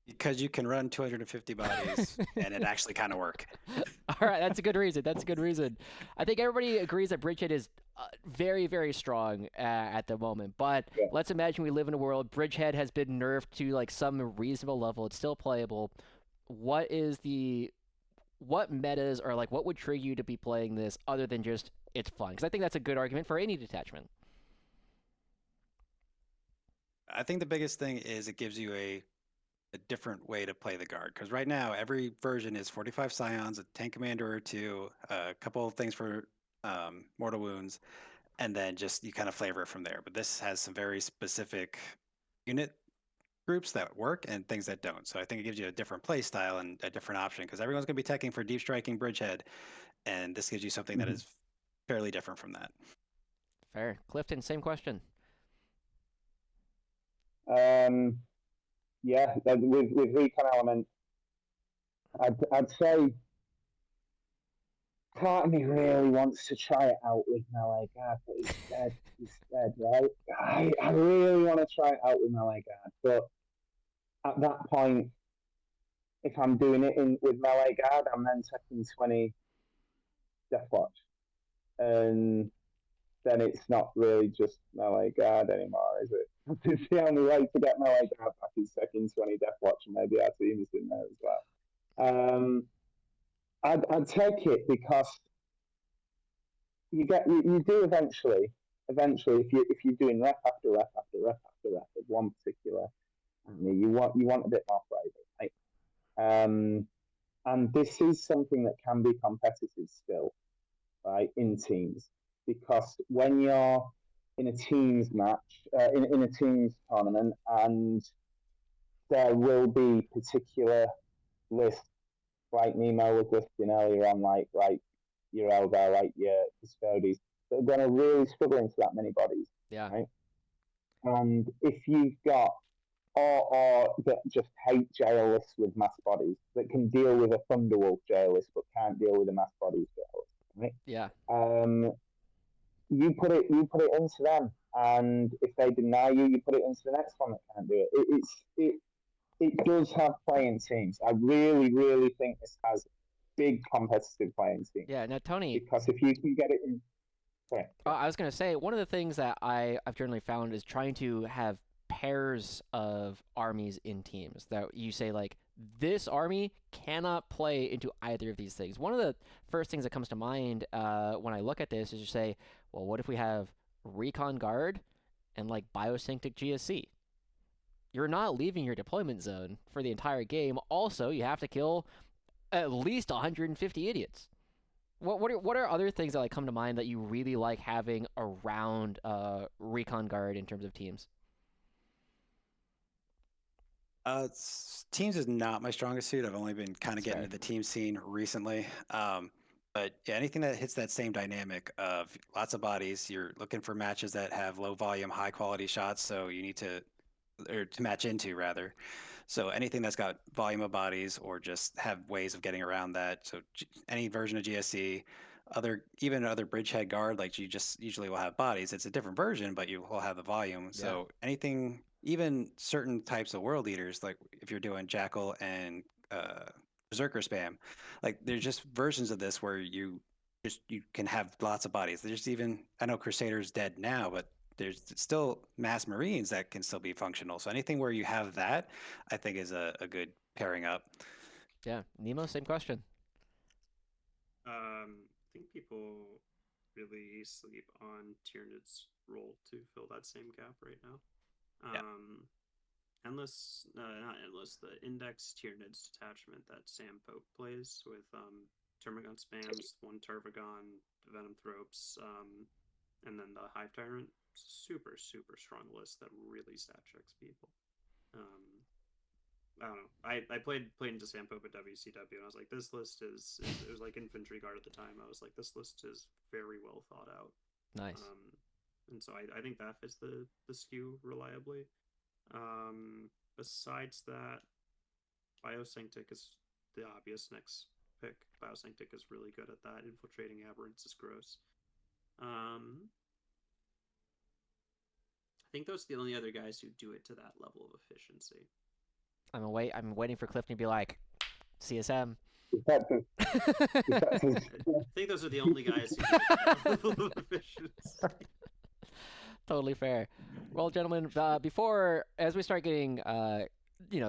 Because you can run 250 bodies and it actually kind of work. All right, that's a good reason. That's a good reason. I think everybody agrees that Bridgehead is very, very strong at the moment. But let's imagine we live in a world Bridgehead has been nerfed to like some reasonable level. It's still playable. What metas or like what would trigger you to be playing this other than just it's fun. Because I think that's a good argument for any detachment. I think the biggest thing is it gives you a different way to play the guard. Because right now, every version is 45 scions, a tank commander or two, a couple of things for mortal wounds, and then just you kind of flavor it from there. But this has some very specific unit groups that work and things that don't. So I think it gives you a different play style and a different option because everyone's going to be teching for deep striking bridgehead, and this gives you something that is fairly different from that. Fair. Clifton, same question. Yeah, with Recon Element, I'd say part of me really wants to try it out with melee guard, but it's dead, right? I really want to try it out with melee guard, but at that point, if I'm doing it with melee guard, I'm then taking 20 Death Watch, and then it's not really just melee guard anymore, is it? It's the only way to get melee guard back is taking 20 Death Watch, and maybe our team is in there as well. I'd take it because you do eventually if you're doing rep after rep after rep after rep of one particular enemy, you want a bit more flavor, right? And this is something that can be competitive still, right, in teams, because when you're in a teams match, in a teams tournament, and there will be particular lists like Nemo was listing earlier on, like your Eldar, like your Custodes, that are going to really struggle into that many bodies. Yeah. Right? And if you've got or that just hate jail lists with mass bodies that can deal with a Thunderwolf jail list but can't deal with a mass bodies jail list, right? Yeah. You put it into them, and if they deny you, you put it into the next one that can't do it. It does have playing teams. I really, really think this has big competitive playing teams. Yeah. Now, Tony, because if you can get it in, sorry. I was gonna say one of the things that I've generally found is trying to have pairs of armies in teams that you say like this army cannot play into either of these things. One of the first things that comes to mind when I look at this is you say, well, what if we have Recon Guard and like Biosynctic GSC? You're not leaving your deployment zone for the entire game. Also, you have to kill at least 150 idiots. What are other things that like come to mind that you really like having around Recon Guard in terms of teams? Teams is not my strongest suit. I've only been kind of That's getting fair. into the team scene recently. But yeah, anything that hits that same dynamic of lots of bodies, you're looking for matches that have low volume, high quality shots. So you need to match into rather. So anything that's got volume of bodies or just have ways of getting around that. So any version of GSC, even other bridgehead guard, like you just usually will have bodies. It's a different version, but you will have the volume. Yeah. So anything, even certain types of world eaters, like if you're doing Jackal and Berserker spam, like there's just versions of this where you can have lots of bodies. There's even, I know Crusader's dead now, but there's still mass Marines that can still be functional. So anything where you have that, I think is a good pairing up. Yeah, Nemo, same question. I think people really sleep on Tyrannid's role to fill that same gap right now. Endless, not endless, the Index Tyrannid's detachment that Sam Pope plays with Termagon spams, one Tervagon, Venom Thropes, and then the Hive Tyrant. Super strong list that really stat checks people. I don't know. I played into Sam Pope at WCW, and I was like, this list is it was like infantry guard at the time. I was like, this list is very well thought out. Nice. And so I think that fits the skew reliably. Besides that, Biosynctic is the obvious next pick. Biosynctic is really good at that. Infiltrating aberrants is gross. I think those are the only other guys who do it to that level of efficiency. I'm waiting for Clifton to be like, CSM. I think those are the only guys who do it to that level of efficiency. Totally fair. Well, gentlemen, as we start getting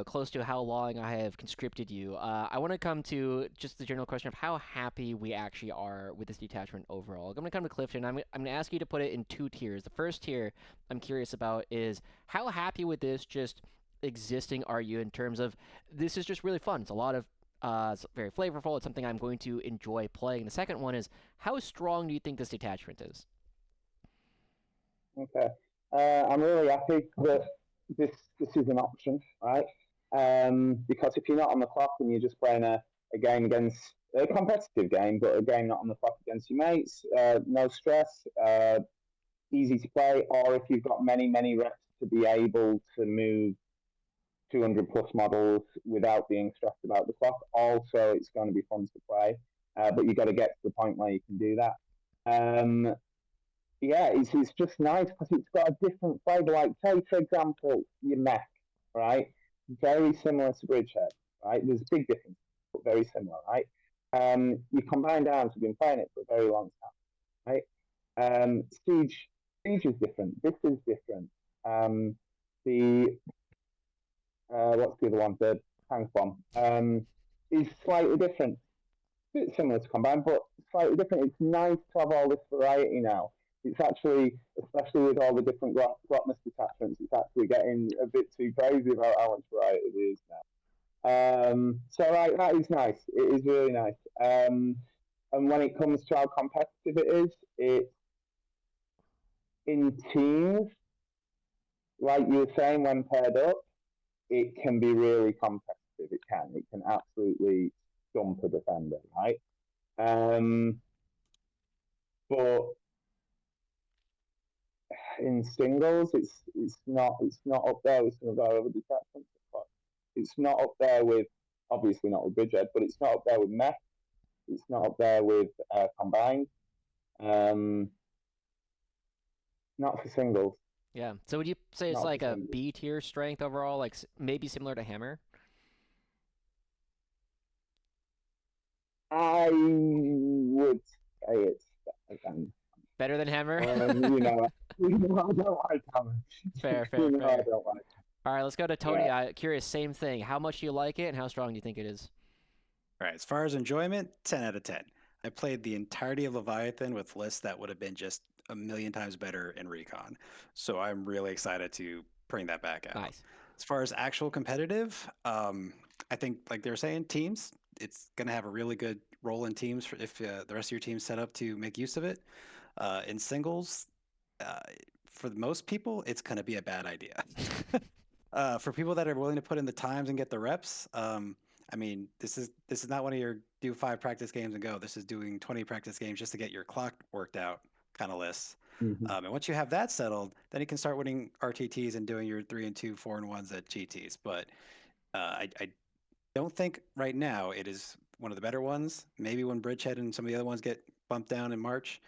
close to how long I have conscripted you, I want to come to just the general question of how happy we actually are with this detachment overall. I'm going to come to Clifton. I'm going to ask you to put it in 2 tiers. The first tier I'm curious about is how happy with this just existing are you in terms of this is just really fun. It's a lot of it's very flavorful. It's something I'm going to enjoy playing. The second one is how strong do you think this detachment is? Okay. I'm really happy that this is an option, right? Because if you're not on the clock and you're just playing a game against a competitive game, but a game not on the clock against your mates, no stress, easy to play. Or if you've got many reps to be able to move 200 plus models without being stressed about the clock, also it's going to be fun to play. But you've got to get to the point where you can do that. Yeah, it's just nice because it's got a different flavour. Like, say, for example, your mech, right? Very similar to Bridgehead, right? There's a big difference, but very similar, right? Your combined arms have been playing it for a very long time, right? Siege is different. This is different. The what's the other one? The tank bomb is slightly different. Bit similar to combined, but slightly different. It's nice to have all this variety now. It's actually, especially with all the different Grotmus detachments, it's actually getting a bit too crazy about how much variety it is now. So like that is nice. It is really nice. And when it comes to how competitive it is, it's in teams, like you were saying, when paired up, it can be really competitive. It can absolutely stump a defender, right? But in singles, it's not up there with some of our other detachments. It's not up there with, obviously not with Bridgehead, but it's not up there with Mech. It's not up there with combined. Not for singles. Yeah. So would you say it's Not like for a singles. B tier strength overall, like maybe similar to Hammer? I would say it's again. Better than Hammer? I don't like Hammer. Fair, I fair. don't like. All right, let's go to Tony. Yeah. Curious, same thing. How much do you like it, and how strong do you think it is? All right, as far as enjoyment, 10 out of 10. I played the entirety of Leviathan with lists that would have been just a million times better in Recon. So I'm really excited to bring that back out. Nice. As far as actual competitive, I think, like they were saying, teams, it's going to have a really good role in teams if the rest of your team's set up to make use of it. In singles, for most people, it's going to be a bad idea. For people that are willing to put in the times and get the reps, I mean, this is not one of your do 5 practice games and go. This is doing 20 practice games just to get your clock worked out kind of lists. Mm-hmm. And once you have that settled, then you can start winning RTTs and doing your 3 and 2, 4 and 1s at GTs. But I don't think right now it is one of the better ones. Maybe when Bridgehead and some of the other ones get bumped down in March,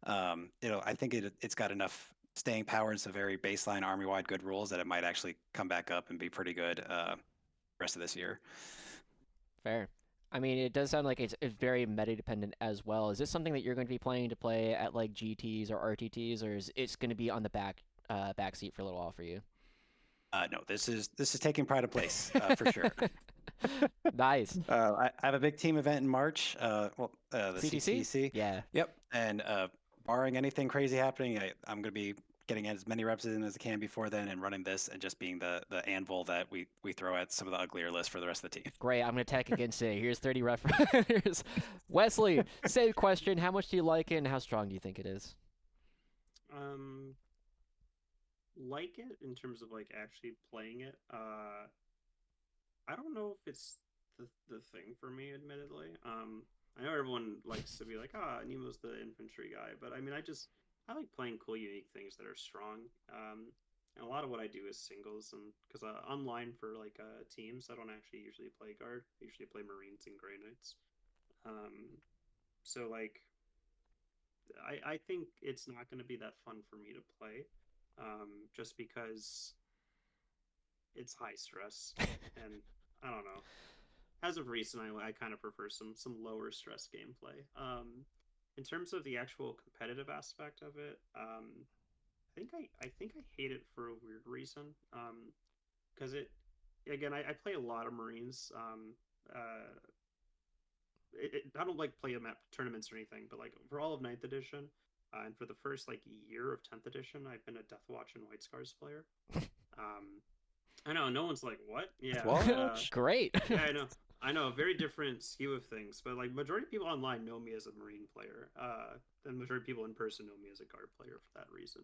I think it's got enough staying power and some very baseline army-wide good rules that it might actually come back up and be pretty good rest of this year. Fair. I mean, it does sound like it's very meta dependent as well. Is this something that you're going to be planning to play at like GTs or RTTs, or is it's going to be on the back seat for a little while for you? No, this is taking pride of place for sure. Nice. I have a big team event in March. The CTC? CTC. Yeah. Yep. And barring anything crazy happening, I'm going to be getting as many reps in as I can before then and running this and just being the anvil that we throw at some of the uglier lists for the rest of the team. Great. I'm going to tech against it. Here's 30 ref. Here's Wesley. Same question. How much do you like it, and how strong do you think it is? Like it in terms of like actually playing it. I don't know if it's the thing for me, admittedly. I know everyone likes to be like, Nemo's the infantry guy, but I mean, I like playing cool, unique things that are strong. And a lot of what I do is singles, and because online for like teams, I don't actually usually play guard. I usually play Marines and Grey Knights. So like, I think it's not going to be that fun for me to play, just because it's high stress, and I don't know. As of recent, I kind of prefer some lower stress gameplay. In terms of the actual competitive aspect of it, I think I hate it for a weird reason. Because again, I play a lot of Marines. I don't like play them at tournaments or anything, but like for all of 9th edition, and for the first like year of 10th edition, I've been a Death Watch and White Scars player. I know no one's like what, yeah, Watch? Great. yeah, I know, a very different skew of things, but like majority of people online know me as a Marine player. And majority of people in person know me as a Guard player for that reason.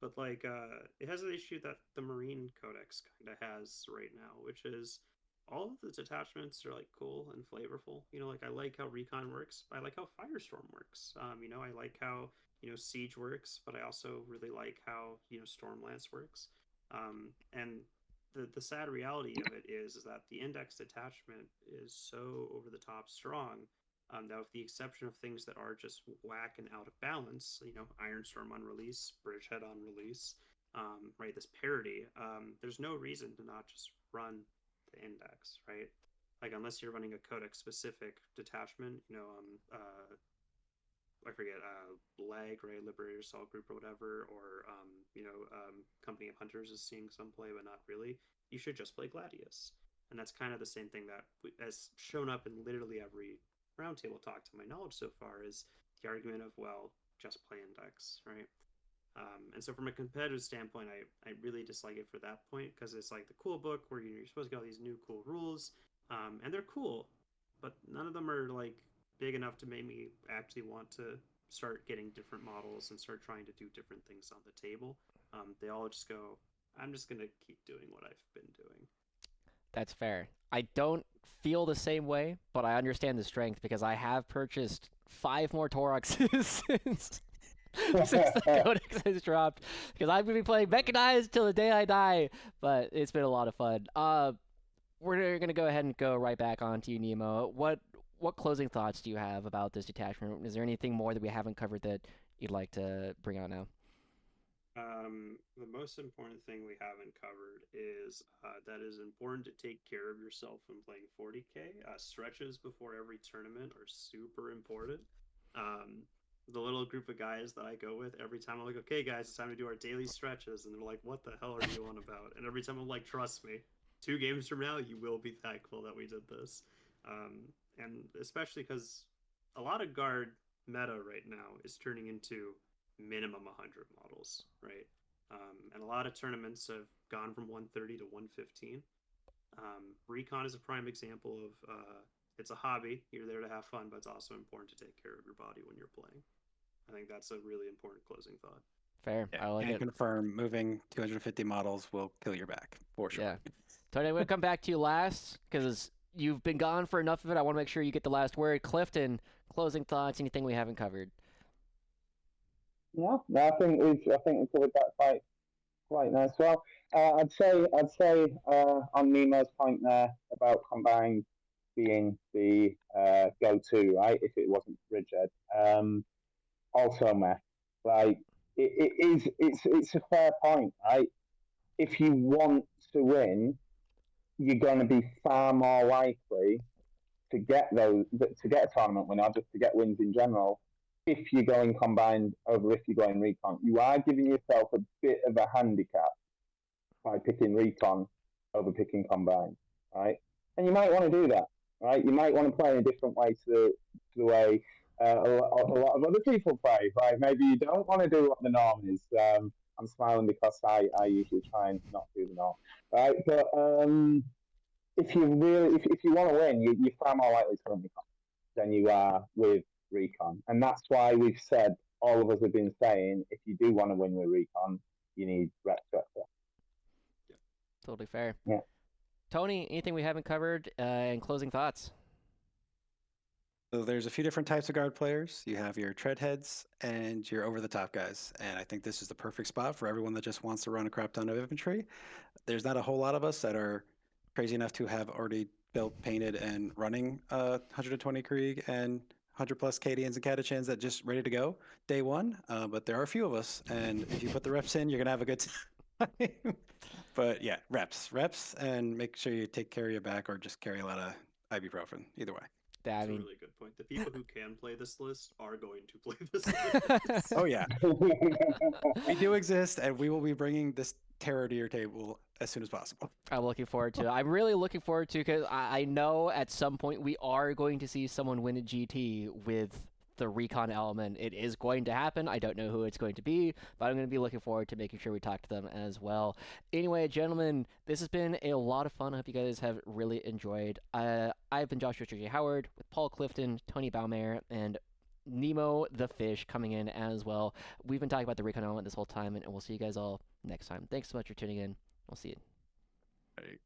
But like, it has an issue that the Marine Codex kind of has right now, which is all of the detachments are like cool and flavorful. Like I like how Recon works. I like how Firestorm works. I like how Siege works, but I also really like how Stormlance works. And the sad reality of it is that the index detachment is so over the top strong that with the exception of things that are just whack and out of balance, Ironstorm on release, Bridgehead on release, right, this parity, there's no reason to not just run the index, right? Like unless you're running a codex specific detachment, I forget, Lag, right, Liberator Assault Group or whatever, or Company of Hunters is seeing some play, but not really. You should just play Gladius, and that's kind of the same thing that has shown up in literally every roundtable talk, to my knowledge so far, is the argument of well, just play Index, right? And so from a competitive standpoint, I really dislike it for that point because it's like the cool book where you're supposed to get all these new cool rules, and they're cool, but none of them are like big enough to make me actually want to start getting different models and start trying to do different things on the table. They all just go, I'm just gonna keep doing what I've been doing. That's fair. I don't feel the same way, but I understand the strength because I have purchased 5 more Toroxes since the codex has dropped. Because I'm gonna be playing mechanized till the day I die, but it's been a lot of fun. We're gonna go ahead and go right back on to you, Nemo. What closing thoughts do you have about this detachment? Is there anything more that we haven't covered that you'd like to bring out now? The most important thing we haven't covered is that it is important to take care of yourself when playing 40k. Stretches before every tournament are super important. The little group of guys that I go with, every time I'm like, okay, guys, it's time to do our daily stretches. And they're like, what the hell are you on about? And every time I'm like, trust me, 2 games from now, you will be thankful that we did this. And especially because a lot of guard meta right now is turning into minimum 100 models, right? And a lot of tournaments have gone from 130 to 115. Recon is a prime example of it's a hobby. You're there to have fun, but it's also important to take care of your body when you're playing. I think that's a really important closing thought. Fair. Yeah, I like can it. confirm moving 250 models will kill your back, for sure. Yeah. Tony, I'm going to come back to you last because you've been gone for enough of it. I want to make sure you get the last word. Clifton, closing thoughts, anything we haven't covered? Yeah, no, I think we covered that quite nice. Well, I'd say on Nemo's point there about combined being the go-to, right? If it wasn't Bridgehead, also meh. Like it's a fair point, right? If you want to win, you're going to be far more likely to get a tournament win or just to get wins in general. If you're going combined over if you're going recon, you are giving yourself a bit of a handicap by picking recon over picking combined, right? And you might want to do that, right? You might want to play in a different way to the way a lot of other people play, right? Maybe you don't want to do what the norm is. I'm smiling because I usually try and not do the norm, right? But if you want to win, you're far more likely to win recon than you are with recon, and that's why we've said all of us have been saying if you do want to win with recon, you need reps. Yeah. Totally fair. Yeah. Tony, anything we haven't covered and closing thoughts? So there's a few different types of guard players. You have your treadheads and your over-the-top guys. And I think this is the perfect spot for everyone that just wants to run a crap ton of infantry. There's not a whole lot of us that are crazy enough to have already built, painted, and running 120 Krieg and 100 plus Cadians and Catachans that just ready to go day one. But there are a few of us. And if you put the reps in, you're going to have a good time. But yeah, reps, and make sure you take care of your back or just carry a lot of ibuprofen. Either way. That's a really good point. The people who can play this list are going to play this list. Oh yeah, we do exist, and we will be bringing this terror to your table as soon as possible. I'm looking forward to it. I'm really looking forward to, because I know at some point we are going to see someone win a GT with the Recon element. It is going to happen. I don't know who it's going to be, but I'm going to be looking forward to making sure we talk to them as well. Anyway, gentlemen, this has been a lot of fun. I hope you guys have really enjoyed. I've been Joshua J. Howard with Paul Clifton, Tony Baumayr, and Nemo the Fish coming in as well. We've been talking about the Recon element this whole time, and we'll see you guys all next time. Thanks so much for tuning in. We'll see you. Right.